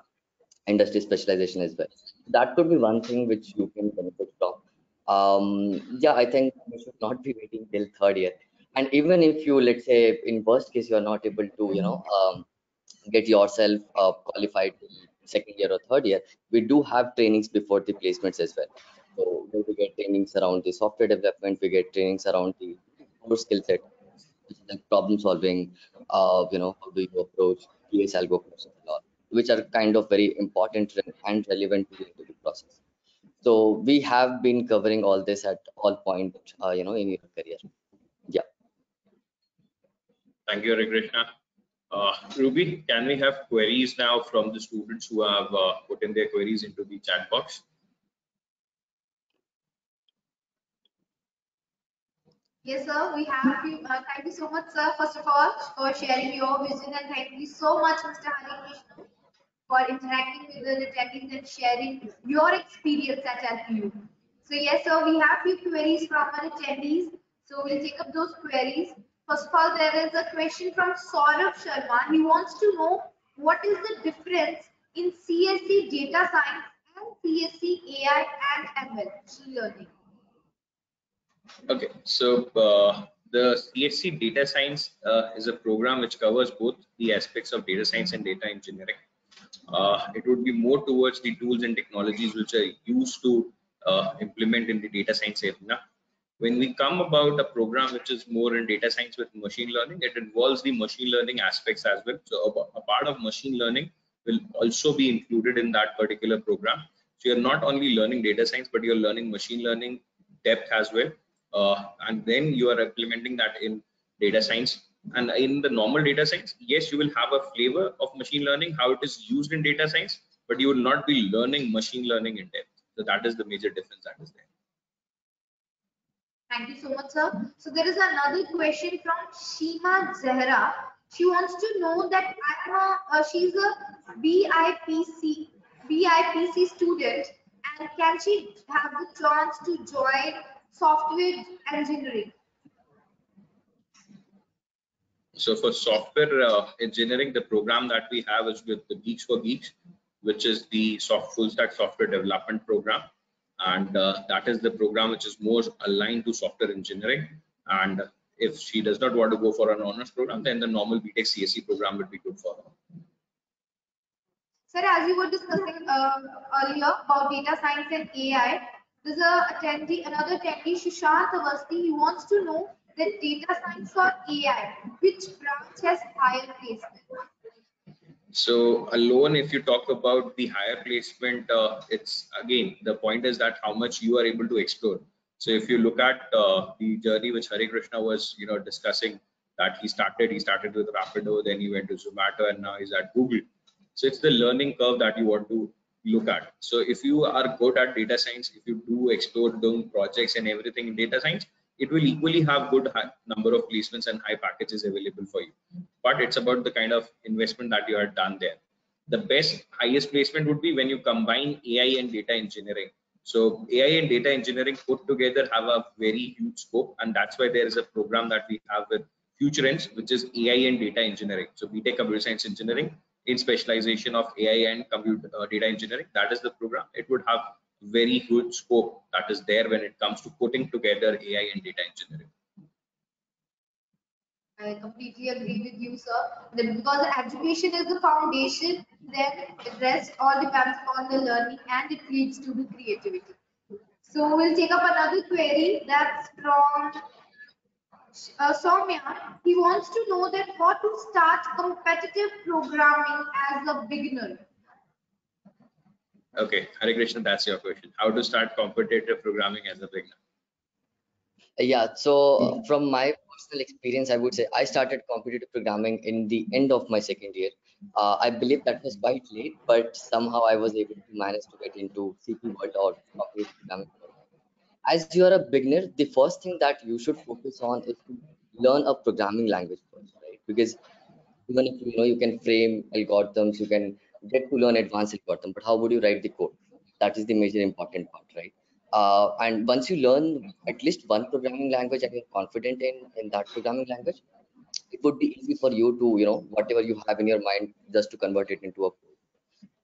industry specialization as well. That could be one thing which you can benefit from. Yeah, I think you should not be waiting till third year. And even if you, let's say, in worst case, you are not able to, get yourself qualified till second year or third year, we do have trainings before the placements as well. So we get trainings around the software development, we get trainings around the core skill set, which is like problem solving, how do you approach US algo questions and all, which are kind of very important and relevant to the interview process. So we have been covering all this at all point, in your career. Yeah. Thank you, Hare Krishna. Ruby, can we have queries now from the students who have put in their queries into the chat box? Yes, sir. We have you. Thank you so much, sir. First of all, for sharing your vision, and thank you so much, Mr. Hari Krishna, for interacting with the attendees and sharing your experience at LPU. So yes, sir. We have few queries from our attendees. So we'll take up those queries. First of all, there is a question from Saurabh Sharma. He wants to know what is the difference in CSC data science and CSC AI and ML machine learning. Okay, so the CSC data science is a program which covers both the aspects of data science and data engineering. It would be more towards the tools and technologies which are used to implement in the data science area. When we come about a program which is more in data science with machine learning, it involves the machine learning aspects as well. So a part of machine learning will also be included in that particular program. So you're not only learning data science, but you're learning machine learning depth as well. And then you are implementing that in data science. And in the normal data science, yes, you will have a flavor of machine learning, how it is used in data science, but you will not be learning machine learning in depth. So that is the major difference that is there. Thank you so much, sir. So there is another question from Shima Zehra. She wants to know that she's a BIPC student, and can she have the chance to join software engineering? So for software engineering, the program that we have is with the Geeks for Geeks, which is the full stack software development program. And that is the program which is more aligned to software engineering. And if she does not want to go for an honors program, then the normal BTech CSE program would be good for her. Sir, as you were discussing earlier about data science and AI, there's another attendee, Shishant Avasti. He wants to know that data science or AI, which branch has higher placement? So alone, if you talk about the higher placement, it's again, the point is that how much you are able to explore. So if you look at the journey which Hare Krishna was, discussing, that he started with Rapido, then he went to Zomato, and now he's at Google. So it's the learning curve that you want to look at. So if you are good at data science, if you do explore doing projects and everything in data science, it will equally have good number of placements and high packages available for you. But it's about the kind of investment that you have done there. The best highest placement would be when you combine AI and data engineering. So AI and data engineering put together have a very huge scope, and that's why there is a program that we have with FutureEnds, which is AI and data engineering. So BTech Computer Science Engineering in specialization of AI and computer data engineering. That is the program. It would have very good scope that is there when it comes to putting together AI and data engineering. I completely agree with you, sir. That because education is the foundation, then the rest all depends on the learning and it leads to the creativity. So we'll take up another query that's from Soumya. He wants to know that how to start competitive programming as a beginner. Okay, Hare Krishna, that's your question. How to start competitive programming as a beginner? Yeah, so from my personal experience, I would say I started competitive programming in the end of my second year. I believe that was quite late, but somehow I was able to manage to get into CP world or competitive programming world. As you are a beginner, the first thing that you should focus on is to learn a programming language first, right? Because even if you know you can frame algorithms, you can get to learn advanced algorithm, but how would you write the code? That is the major important part, right? And once you learn at least one programming language and you're confident in that programming language, it would be easy for you to, you know, whatever you have in your mind, just to convert it into a code.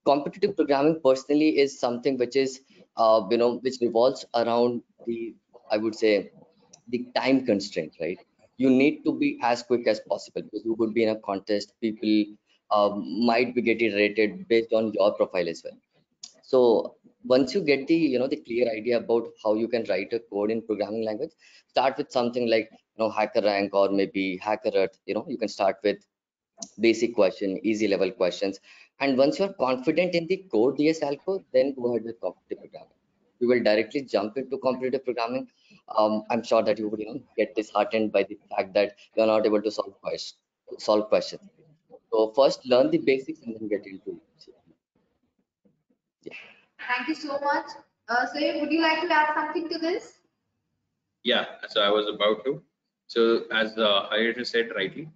Competitive programming personally is something which is, you know, which revolves around the, I would say, the time constraint, right? You need to be as quick as possible because you could be in a contest. People might be getting rated based on your profile as well. So once you get the, you know, the clear idea about how you can write a code in programming language, start with something like, you know, HackerRank or maybe HackerEarth. You know, you can start with basic question, easy level questions. And once you're confident in the core DS algo, then go ahead with competitive programming. You will directly jump into competitive programming. I'm sure that you would, you know, get disheartened by the fact that you're not able to solve questions. So first learn the basics and then get into it. Yeah. Thank you so much. Sayed, would you like to add something to this? Yeah, so I was about to. So as Harish said rightly,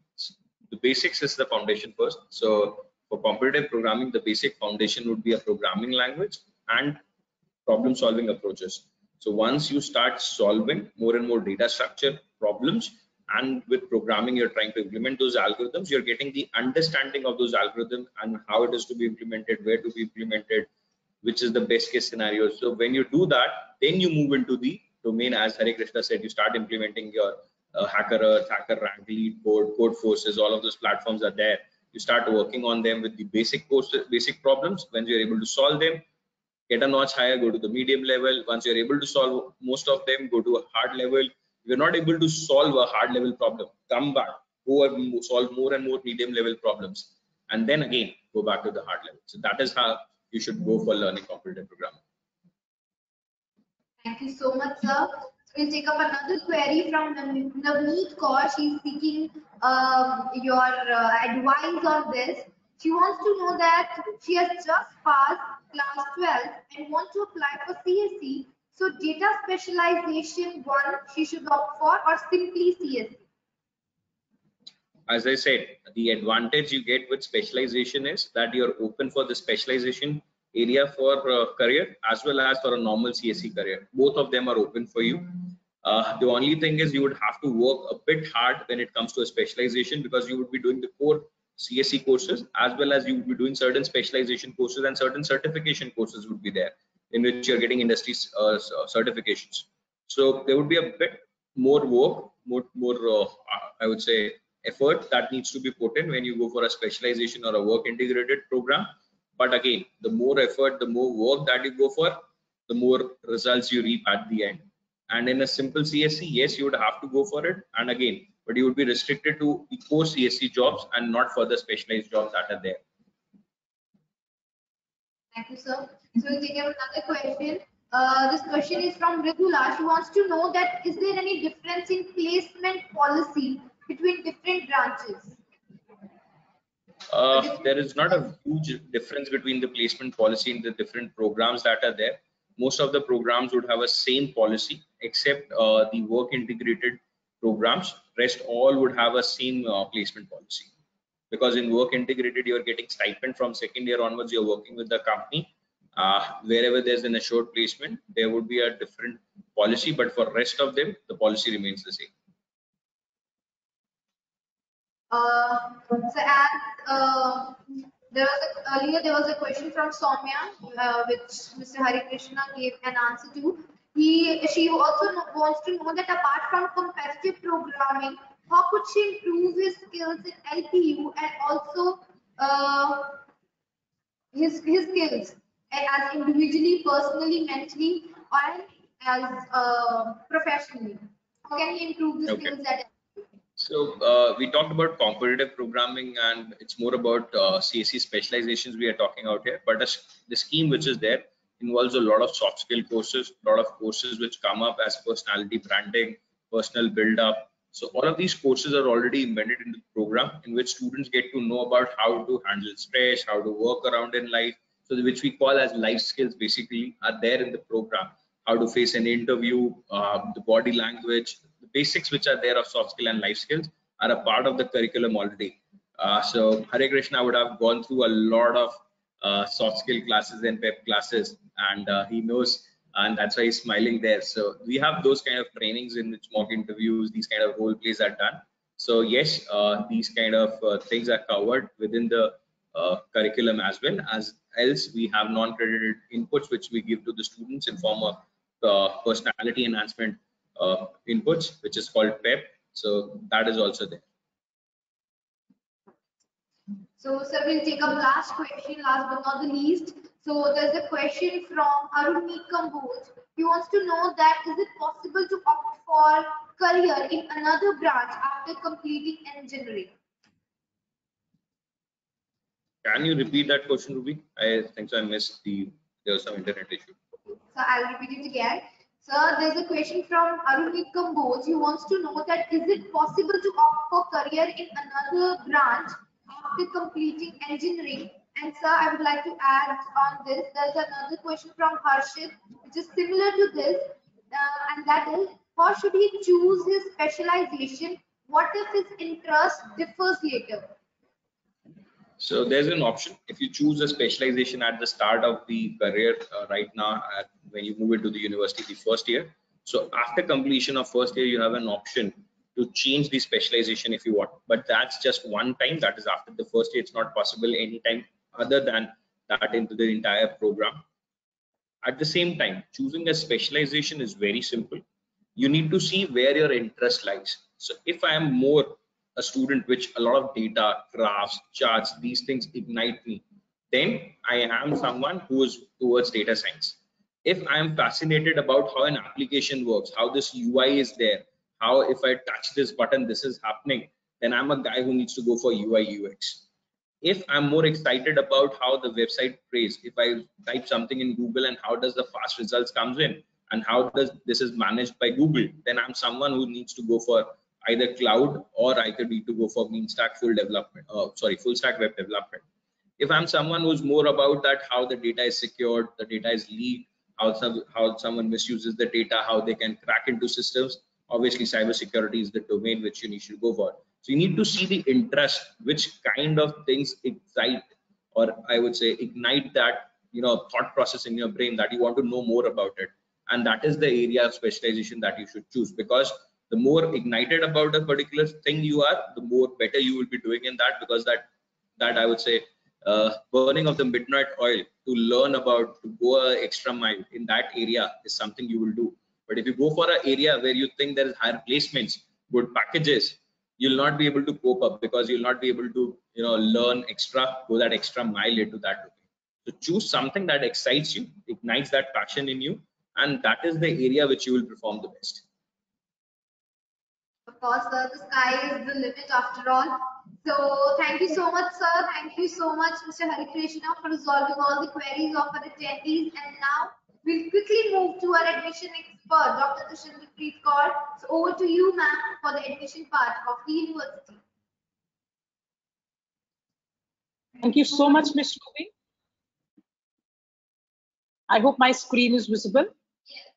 the basics is the foundation first. So for competitive programming, the basic foundation would be a programming language and problem solving approaches. So once you start solving more and more data structure problems, and with programming you're trying to implement those algorithms, you're getting the understanding of those algorithms and how it is to be implemented, where to be implemented, which is the best case scenario. So when you do that, then you move into the domain. As Hare Krishna said, you start implementing your HackerEarth, HackerRank, Lead Code, Code Forces. All of those platforms are there. You start working on them with the basic problems. When you're able to solve them, get a notch higher, go to the medium level. Once you're able to solve most of them, go to a hard level. If you're not able to solve a hard level problem, come back, go and solve more and more medium level problems, and then again go back to the hard level. So that is how you should go for learning competitive programming. Thank you so much, sir. So we'll take up another query from Navneet Kaur. She's seeking your advice on this. She wants to know that she has just passed class 12 and wants to apply for CSE. So data specialization one she should opt for or simply CSE? As I said, the advantage you get with specialization is that you're open for the specialization area for career as well as for a normal CSE career. Both of them are open for you. The only thing is you would have to work a bit hard when it comes to a specialization, because you would be doing the core CSE courses as well as you would be doing certain specialization courses, and certain certification courses would be there in which you're getting industry certifications. So there would be a bit more work, more I would say effort that needs to be put in when you go for a specialization or a work integrated program. But again, the more effort, the more work that you go for, the more results you reap at the end. And in a simple CSC, yes, you would have to go for it, and again, but you would be restricted to the core CSC jobs and not further specialized jobs that are there. Thank you, sir. So we'll take up another question. This question is from Rigula. She wants to know that is there any difference in placement policy between different branches? There is not a huge difference between the placement policy in the different programs that are there. Most of the programs would have a same policy except the work integrated programs. Rest all would have a same placement policy, because in work integrated you're getting stipend from second year onwards. You're working with the company. Wherever there's an assured placement, there would be a different policy, but for rest of them the policy remains the same. So as earlier there was a question from Soumya, which Mr. Hari Krishna gave an answer to. She also wants to know that apart from competitive programming, how could she improve his skills in LPU and also his skills as individually, personally, mentally, and as professionally? How can he improve the Okay. skills at LPU? So we talked about competitive programming, and it's more about CSE specializations we are talking out here. But the scheme which is there involves a lot of soft skill courses, a lot of courses which come up as personality branding, personal build up. So all of these courses are already embedded in the program, in which students get to know about how to handle stress, how to work around in life. So which we call as life skills basically are there in the program. How to face an interview, the body language, the basics which are there of soft skill and life skills are a part of the curriculum already. So Hare Krishna would have gone through a lot of soft skill classes and PEP classes, and he knows, and that's why he's smiling there. So we have those kind of trainings in which mock interviews, these kind of role plays are done. So yes, these kind of things are covered within the curriculum as well. As else, we have non-credited inputs which we give to the students in form of personality enhancement inputs, which is called PEP. So that is also there. So, sir, we'll take up last question, last but not the least. So, there's a question from Arunmeet Kamboj. He wants to know that is it possible to opt for career in another branch after completing engineering? Can you repeat that question, Ruby? I think so I missed there was some internet issue. So I'll repeat it again. Sir, there's a question from Arunmeet Kamboj. He wants to know that is it possible to opt for career in another branch after completing engineering? And sir, I would like to add on this. There's another question from Harshit, which is similar to this, and that is, how should he choose his specialization? What if his interest differs later? So there's an option if you choose a specialization at the start of the career right now when you move into the university the first year. So after completion of first year, you have an option to change the specialization if you want, but that's just one time. That is after the first year. It's not possible anytime other than that into the entire program. At the same time, choosing a specialization is very simple. You need to see where your interest lies. So if I am more a student which a lot of data, graphs, charts, these things ignite me, then I am someone who is towards data science. If I am fascinated about how an application works, how this UI is there, how if I touch this button, this is happening, then I'm a guy who needs to go for UI UX. If I'm more excited about how the website prays, if I type something in Google and how does the fast results comes in and how does this is managed by Google, then I'm someone who needs to go for either cloud or I could need to go for mean stack full development, full stack web development. If I'm someone who's more about that, how the data is secured, the data is leaked, how someone misuses the data, how they can crack into systems, obviously cybersecurity is the domain which you need to go for. So you need to see the interest, which kind of things excite, or I would say ignite that thought process in your brain that you want to know more about it, and that is the area of specialization that you should choose, because the more ignited about a particular thing you are, the more better you will be doing in that, because that I would say burning of the midnight oil to learn about, to go an extra mile in that area is something you will do. But if you go for an area where you think there is higher placements, good packages, you'll not be able to cope up, because you'll not be able to learn extra, go that extra mile into that domain. So choose something that excites you, ignites that passion in you, and that is the area which you will perform the best. Of course, sir, the sky is the limit after all. So thank you so much, sir. Thank you so much, Mr. Hare Krishna, for resolving all the queries of our attendees. And now we'll quickly move to our admission expert, Dr. Tushinderpreet Kaur. So over to you, ma'am, for the admission part of the university. Thank you so much, Ms. Ruby. I hope my screen is visible. Yes.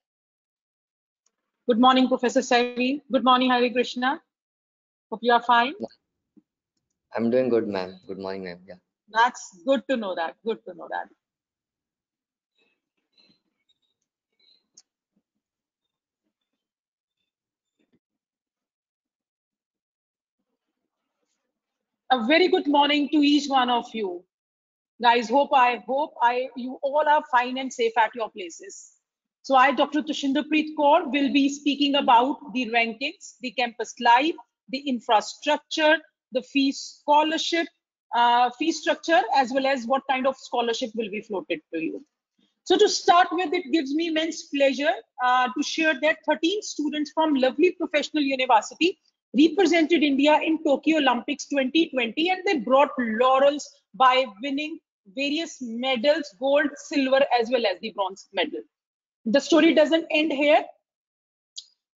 Good morning, Professor Savi. Good morning, Hare Krishna. Hope you are fine. I'm doing good, ma'am. Good morning, ma'am. Yeah. That's good to know that. Good to know that. A very good morning to each one of you. Guys, you all are fine and safe at your places. So I, Dr. Tushinderpreet Kaur, will be speaking about the rankings, the campus life, the infrastructure, the fee scholarship, fee structure, as well as what kind of scholarship will be floated to you. So to start with, it gives me immense pleasure to share that 13 students from lovely professional university represented India in Tokyo Olympics 2020, and they brought laurels by winning various medals, gold, silver, as well as the bronze medal. The story doesn't end here.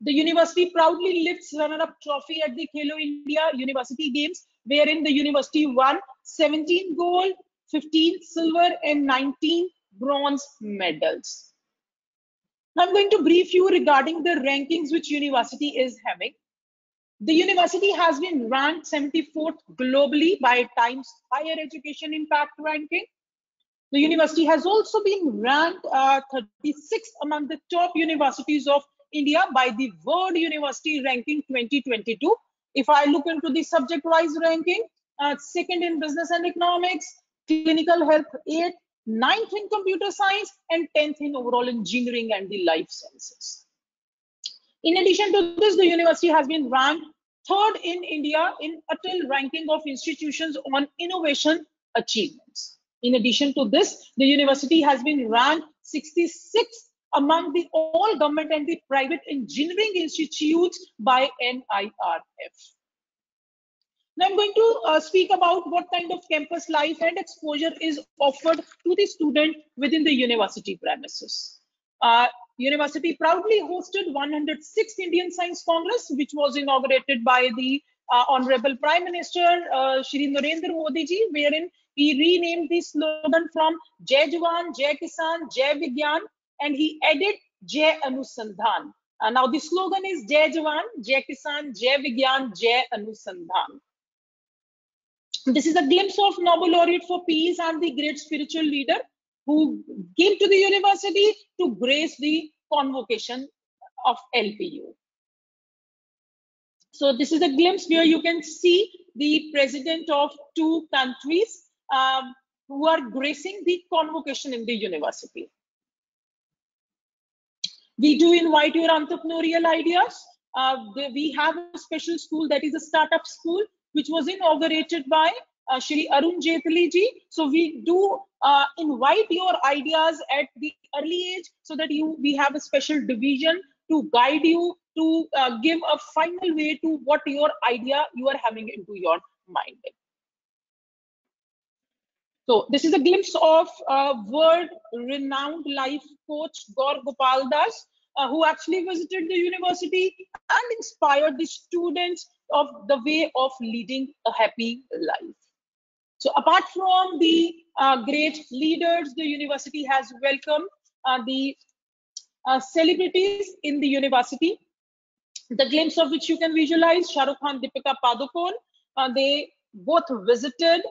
The university proudly lifts runner-up trophy at the Khelo India University Games, wherein the university won 17 gold, 15 silver, and 19 bronze medals. Now I'm going to brief you regarding the rankings which university is having. The university has been ranked 74th globally by Times Higher Education Impact Ranking. The university has also been ranked 36th among the top universities of India by the World University Ranking 2022. If I look into the subject-wise ranking, second in business and economics, clinical health 8th, 9th in computer science, and 10th in overall engineering and the life sciences. In addition to this, the university has been ranked third in India in Atal ranking of institutions on innovation achievements. In addition to this, the university has been ranked 66th among the all government and the private engineering institutes by NIRF. Now I'm going to speak about what kind of campus life and exposure is offered to the student within the university premises. University proudly hosted 106th Indian Science Congress, which was inaugurated by the Honorable Prime Minister Shri Narendra Modi ji, wherein he renamed the slogan from Jai Jawan, Jai Kisan, Jai Vigyan, and he added Jai Anusandhan. Now the slogan is Jai Jawan, Jai Kisan, Jai Vigyan, Jai Anusandhan. This is a glimpse of Nobel laureate for peace and the great spiritual leader who came to the university to grace the convocation of LPU. So this is a glimpse where you can see the president of two countries who are gracing the convocation in the university. We do invite your entrepreneurial ideas. We have a special school that is a startup school, which was inaugurated by Shri Arun Jaitley ji. So we do invite your ideas at the early age so that we have a special division to guide you to give a final way to what your idea you are having into your mind. So this is a glimpse of world-renowned life coach Gaur Gopal Das, who actually visited the university and inspired the students of the way of leading a happy life. So apart from the great leaders, the university has welcomed the celebrities in the university, the glimpse of which you can visualize: Shah Rukh Khan, Deepika Padukone. They both visited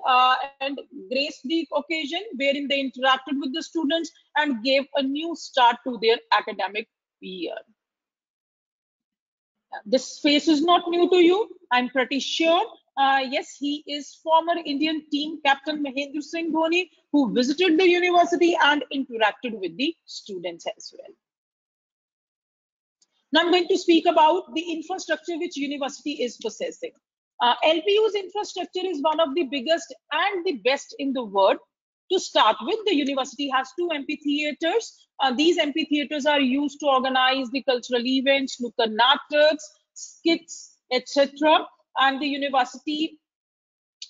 and graced the occasion, wherein they interacted with the students and gave a new start to their academic year. This face is not new to you, I'm pretty sure. Yes, he is former Indian team captain Mahendra Singh Dhoni, who visited the university and interacted with the students as well. Now I'm going to speak about the infrastructure which university is possessing. LPU's infrastructure is one of the biggest and the best in the world. To start with, the university has two amphitheaters. These amphitheaters are used to organize the cultural events, nukkad nataks, skits, etc. And the university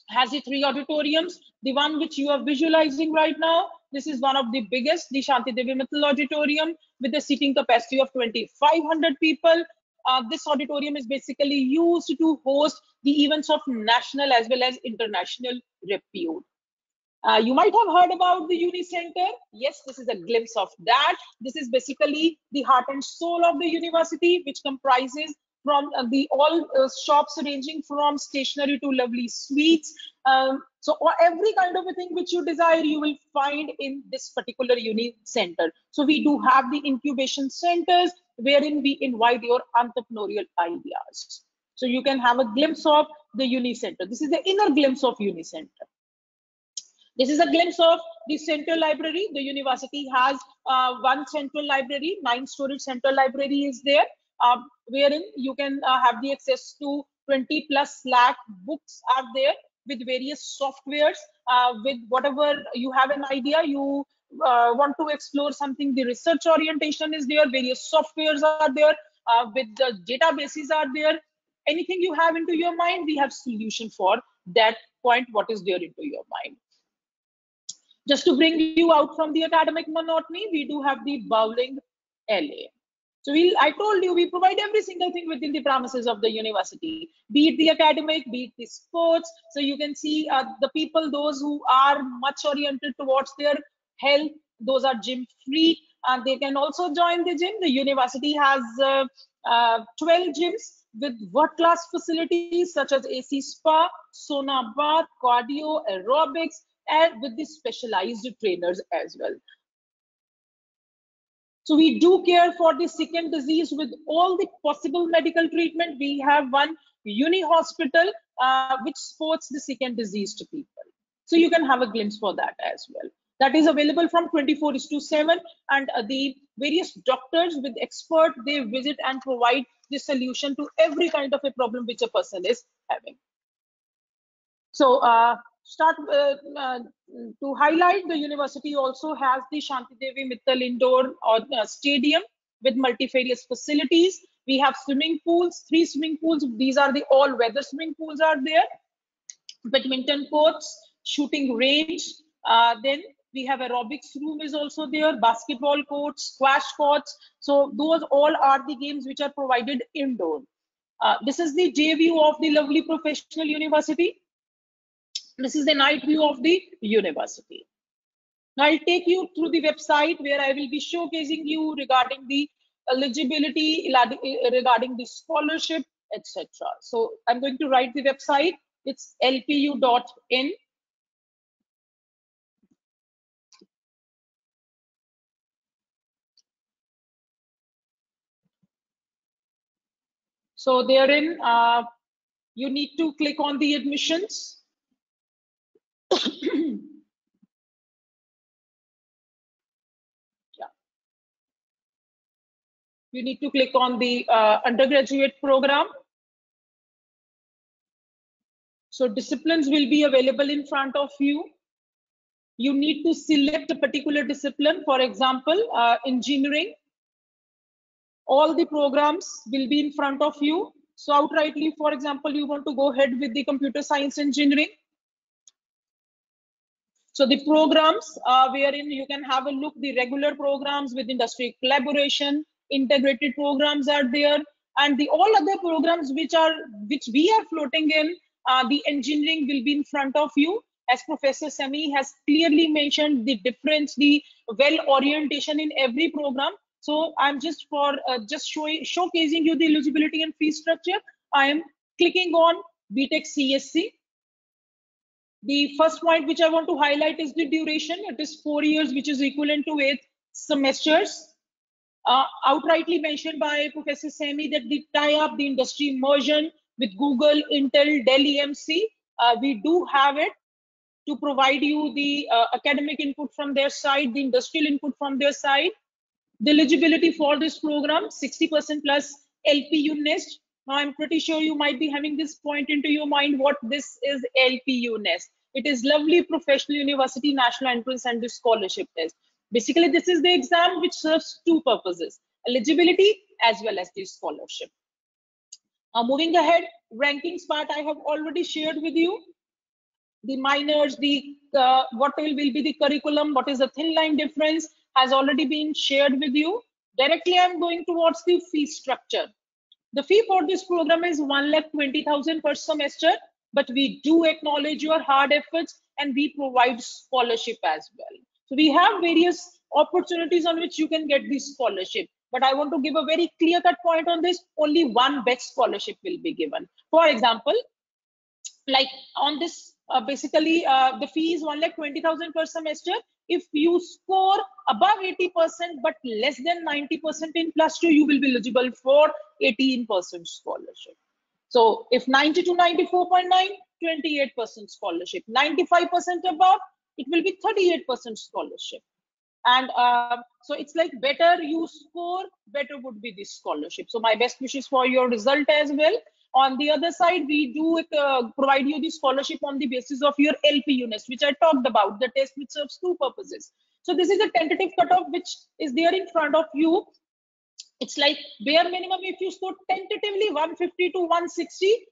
has the three auditoriums. The one which you are visualizing right now, this is one of the biggest, the Shanti Devi Mittal Auditorium, with a seating capacity of 2,500 people. This auditorium is basically used to host the events of national as well as international repute. You might have heard about the Uni Center. Yes, this is a glimpse of that. This is basically the heart and soul of the university, which comprises from the all shops ranging from stationery to lovely sweets. So every kind of a thing which you desire, you will find in this particular Uni Center. So we do have the incubation centers wherein we invite your entrepreneurial ideas. So you can have a glimpse of the Uni Center. This is the inner glimpse of Uni Center. This is a glimpse of the central library. The university has one central library, 9-story central library is there, wherein you can have the access to 20+ lakh books are there with various softwares, with whatever you have an idea, you want to explore something, the research orientation is there, various softwares are there, with the databases are there. anything you have into your mind, we have solution for that point, what is there into your mind. Just to bring you out from the academic monotony, we do have the bowling LA. So I told you, we provide every single thing within the premises of the university, be it the academic, be it the sports. So you can see the people, those who are much oriented towards their health, those are gym freak, and they can also join the gym. The university has 12 gyms with world-class facilities such as AC spa, sauna bath, cardio, aerobics, and with the specialized trainers as well. So we do care for the skin disease with all the possible medical treatment. We have one uni hospital which supports the skin disease to people. So you can have a glimpse for that as well. That is available from 24/7, and the various doctors with expert, they visit and provide the solution to every kind of a problem which a person is having. So to highlight, the university also has the Shanti Devi Mittal Indoor Stadium with multifarious facilities. We have swimming pools, 3 swimming pools. These are the all-weather swimming pools are there. Badminton courts, shooting range. Then we have aerobics room is also there, basketball courts, squash courts. So those all are the games which are provided indoor. This is the day view of the lovely professional university. This is the night view of the university. Now I'll take you through the website where I will be showcasing you regarding the eligibility, regarding the scholarship, etc. So I'm going to write the website. It's lpu.in. So therein, you need to click on the admissions. You need to click on the undergraduate program. So disciplines will be available in front of you. You need to select a particular discipline, for example, engineering. All the programs will be in front of you. So outrightly, for example, you want to go ahead with the computer science engineering. So the programs wherein you can have a look, the regular programs with industry collaboration, integrated programs are there, and the all other programs which we are floating in, the engineering will be in front of you. As Professor Semi has clearly mentioned the difference, the well orientation in every program. So I'm just for showcasing you the eligibility and fee structure. I am clicking on BTech CSC. The first point which I want to highlight is the duration. It is 4 years, which is equivalent to 8 semesters. Outrightly mentioned by Professor Semi that the tie-up, the industry immersion with Google, Intel, Dell EMC, we do have it to provide you the academic input from their side, the industrial input from their side. The eligibility for this program, 60% plus LPU nest. Now I'm pretty sure you might be having this point into your mind, what this is LPU nest. It is lovely professional university national entrance and the scholarship test. Basically, this is the exam which serves 2 purposes, eligibility as well as the scholarship. Moving ahead, rankings part I have already shared with you. The minors, the what will be the curriculum, what is the thin line difference has already been shared with you. Directly, I'm going towards the fee structure. The fee for this program is 1,20,000 per semester, but we do acknowledge your hard efforts and we provide scholarship as well. So we have various opportunities on which you can get this scholarship. But I want to give a very clear-cut point on this. Only one best scholarship will be given. For example, like on this, basically the fee is 1,20,000 per semester. If you score above 80% but less than 90% in +2, you will be eligible for 18% scholarship. So if 90 to 94.9, 28% scholarship. 95% above, it will be 38% scholarship. And so it's like better you score, better would be this scholarship. So my best wishes for your result as well. On the other side, we do provide you the scholarship on the basis of your LPU nest, which I talked about, the test which serves 2 purposes. So this is a tentative cutoff which is there in front of you. It's like bare minimum, if you score tentatively 150 to 160,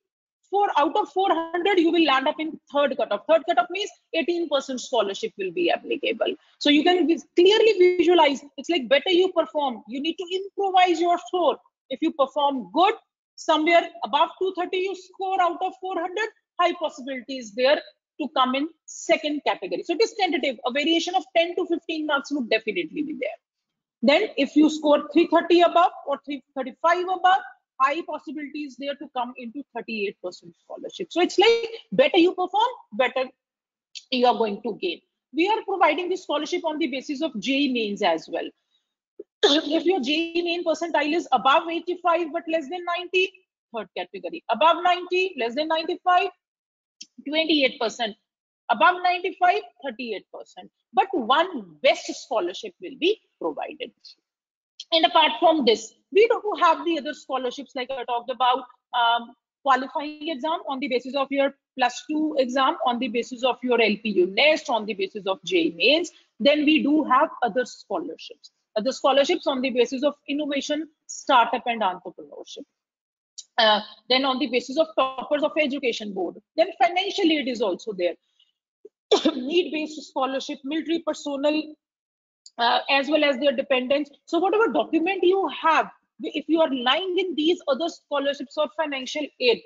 out of 400, you will land up in third cutoff. Third cutoff means 18% scholarship will be applicable. So you can clearly visualize, it's like better you perform. You need to improvise your score. If you perform good, somewhere above 230 you score out of 400, high possibility is there to come in second category. So it is tentative. A variation of 10 to 15 marks would definitely be there. Then if you score 330 above or 335 above, high possibility is there to come into 38% scholarship. So it's like better you perform, better you are going to gain. We are providing this scholarship on the basis of JEE mains as well. If your JEE main percentile is above 85 but less than 90, third category. Above 90, less than 95, 28%. Above 95, 38%. But one best scholarship will be provided. And apart from this, we do have the other scholarships, like I talked about, qualifying exam on the basis of your +2 exam, on the basis of your LPU nest, on the basis of JEE mains. Then we do have other scholarships. Other scholarships on the basis of innovation, startup, and entrepreneurship. Then on the basis of toppers of education board. Then financial aid is also there. Need-based scholarship, military personnel, as well as their dependents. So whatever document you have, if you are lying in these other scholarships or financial aid,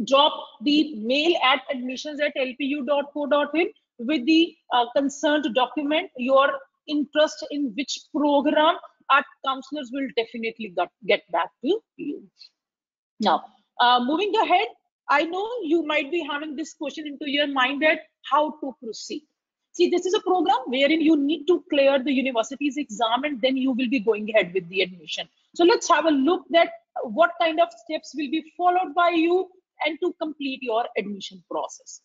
drop the mail at admissions@lpu.co.in with the concerned document, your interest in which program. Our counselors will definitely get back to you. Now, moving ahead, I know you might be having this question into your mind that how to proceed. See, this is a program wherein you need to clear the university's exam and then you will be going ahead with the admission. So let's have a look at what kind of steps will be followed by you and to complete your admission process.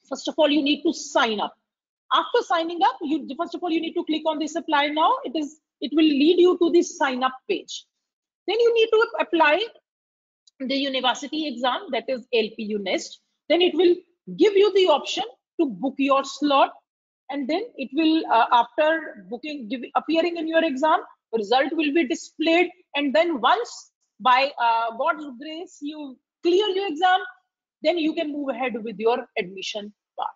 First of all, you need to sign up. After signing up, first of all, you need to click on this apply now. It will lead you to this sign up page. Then you need to apply the university exam, that is LPU nest. Then it will give you the option to book your slot, and then it will after booking, appearing in your exam, result will be displayed, and then once by God's grace you clear your exam, then you can move ahead with your admission part.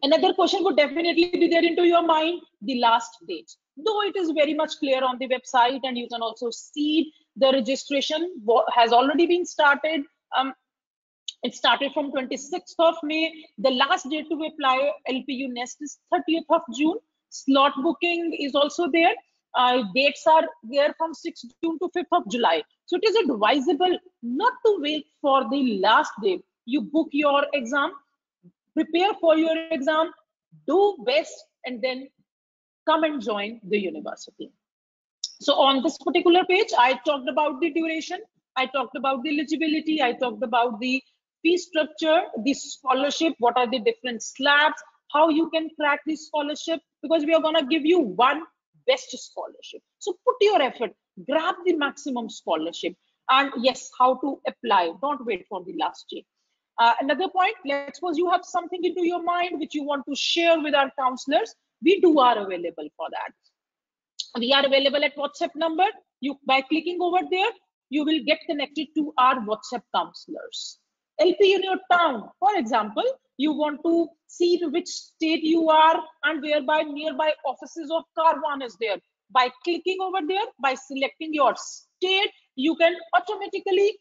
Another question would definitely be there into your mind, the last date. Though it is very much clear on the website, and you can also see the registration has already been started. It started from 26th of May. The last date to apply LPU nest is 30th of June. Slot booking is also there. Dates are there from 6th June to 5th of July. So it is advisable not to wait for the last day. You book your exam, prepare for your exam, do best, and then come and join the university. So on this particular page, I talked about the duration, I talked about the eligibility, I talked about the fee structure, the scholarship, what are the different slabs, how you can crack the scholarship, because we are going to give you one best scholarship. So put your effort, grab the maximum scholarship, and yes, how to apply. Don't wait for the last day. Another point, let's suppose you have something into your mind which you want to share with our counselors. We are available for that. We are available at WhatsApp number. By clicking over there, you will get connected to our WhatsApp counselors. LP in your town, for example, you want to see which state you are and whereby nearby offices of Carvan is there. By clicking over there, by selecting your state, you can automatically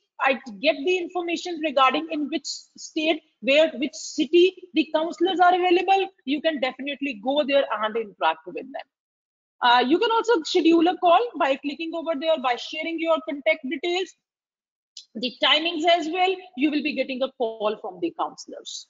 get the information regarding in which state, which city the counselors are available. You can definitely go there and interact with them. You can also schedule a call by clicking over there, by sharing your contact details, the timings as well. You will be getting a call from the counselors.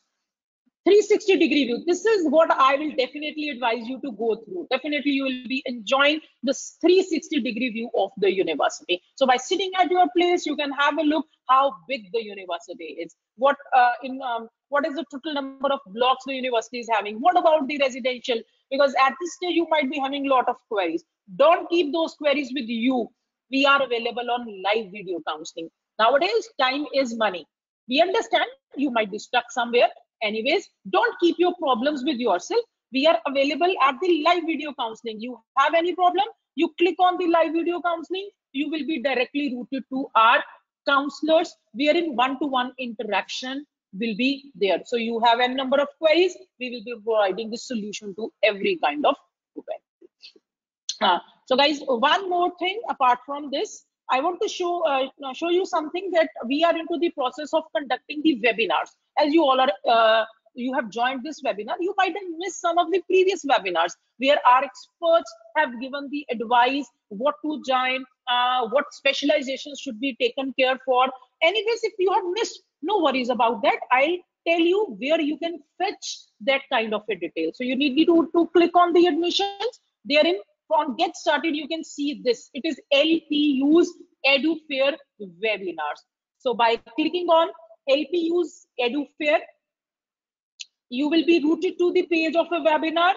360-degree view. This is what I will definitely advise you to go through. Definitely you will be enjoying this 360-degree view of the university. So by sitting at your place, you can have a look how big the university is. What is the total number of blocks the university is having? What about the residential? Because at this stage, you might be having a lot of queries. Don't keep those queries with you. We are available on live video counseling. Nowadays, time is money. We understand you might be stuck somewhere. Anyways, don't keep your problems with yourself. We are available at the live video counseling. You have any problem, You click on the live video counseling, you will be directly routed to our counselors, wherein one-to-one interaction will be there. So you have a number of queries, we will be providing the solution to every kind of query. So guys, one more thing apart from this, I want to show you something, that we are into the process of conducting the webinars. As you all are, you have joined this webinar, you might have missed some of the previous webinars where our experts have given the advice what to join, what specializations should be taken care for. Anyways, if you have missed, no worries about that. I'll tell you where you can fetch that kind of a detail. So you need to click on the admissions. Therein, on get started, you can see this. It is LPU's EduFair webinars. So by clicking on LPU's EduFair, you will be routed to the page of a webinar,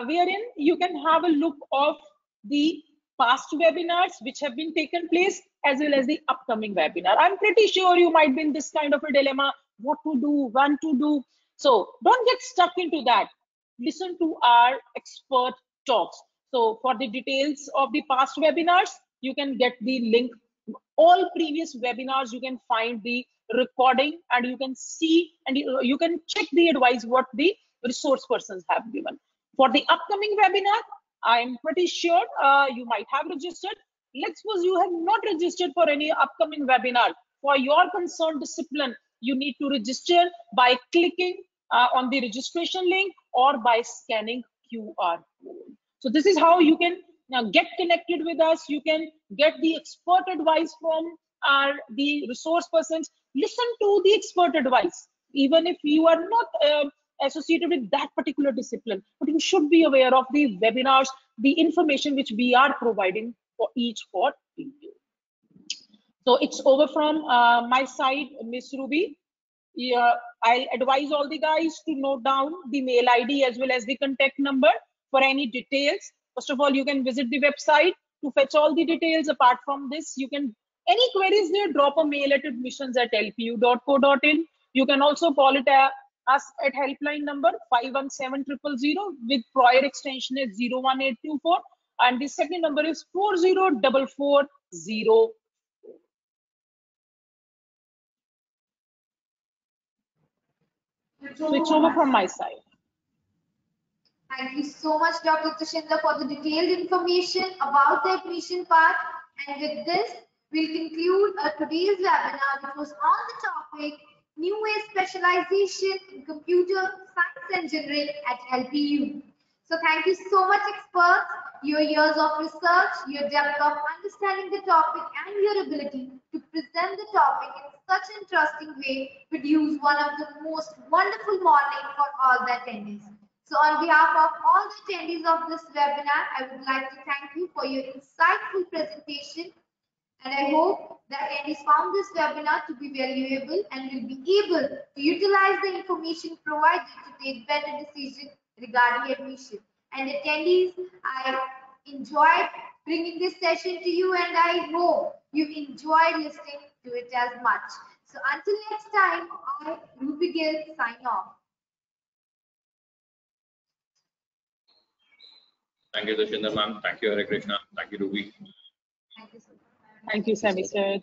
wherein you can have a look of the past webinars which have been taken place, as well as the upcoming webinar. I'm pretty sure you might be in this kind of a dilemma, what to do, when to do. So don't get stuck into that. Listen to our expert talks. So for the details of the past webinars, you can get the link. All previous webinars, you can find the recording, and you can see, and you can check the advice what the resource persons have given. For the upcoming webinar, I'm pretty sure you might have registered. Let's suppose you have not registered for any upcoming webinar. For your concerned discipline, you need to register by clicking on the registration link or by scanning QR code. So this is how you can get connected with us. You can get the expert advice from the resource persons. Listen to the expert advice, even if you are not associated with that particular discipline, but you should be aware of the webinars, the information which we are providing for each for you. So it's over from my side, Miss Ruby. Yeah, I'll advise all the guys to note down the mail ID as well as the contact number for any details. First of all, you can visit the website to fetch all the details. Apart from this, you can, any queries there, drop a mail at admissions@lpu.co.in. You can also call it us at helpline number 517-000 with prior extension is 01824, and the second number is 404440. So it's over from my side. Thank you so much, Dr. Tushinda, for the detailed information about the admission part. And with this, we'll conclude today's webinar, which was on the topic New Age Specialization in Computer Science Engineering at LPU. So thank you so much, experts. Your years of research, your depth of understanding the topic, and your ability to present the topic in such an interesting way produce one of the most wonderful morning for all the attendees. So on behalf of all the attendees of this webinar, I would like to thank you for your insightful presentation, and I hope the attendees found this webinar to be valuable and will be able to utilize the information provided to take better decisions regarding admission. And attendees, I enjoyed bringing this session to you, and I hope you enjoyed listening to it as much. So until next time, I, Ruby Gill, sign off. Thank you, Tushinda ma'am. Thank you, Hare Krishna. Thank you, Ruby. Thank you so much. Thank you, Sami sir.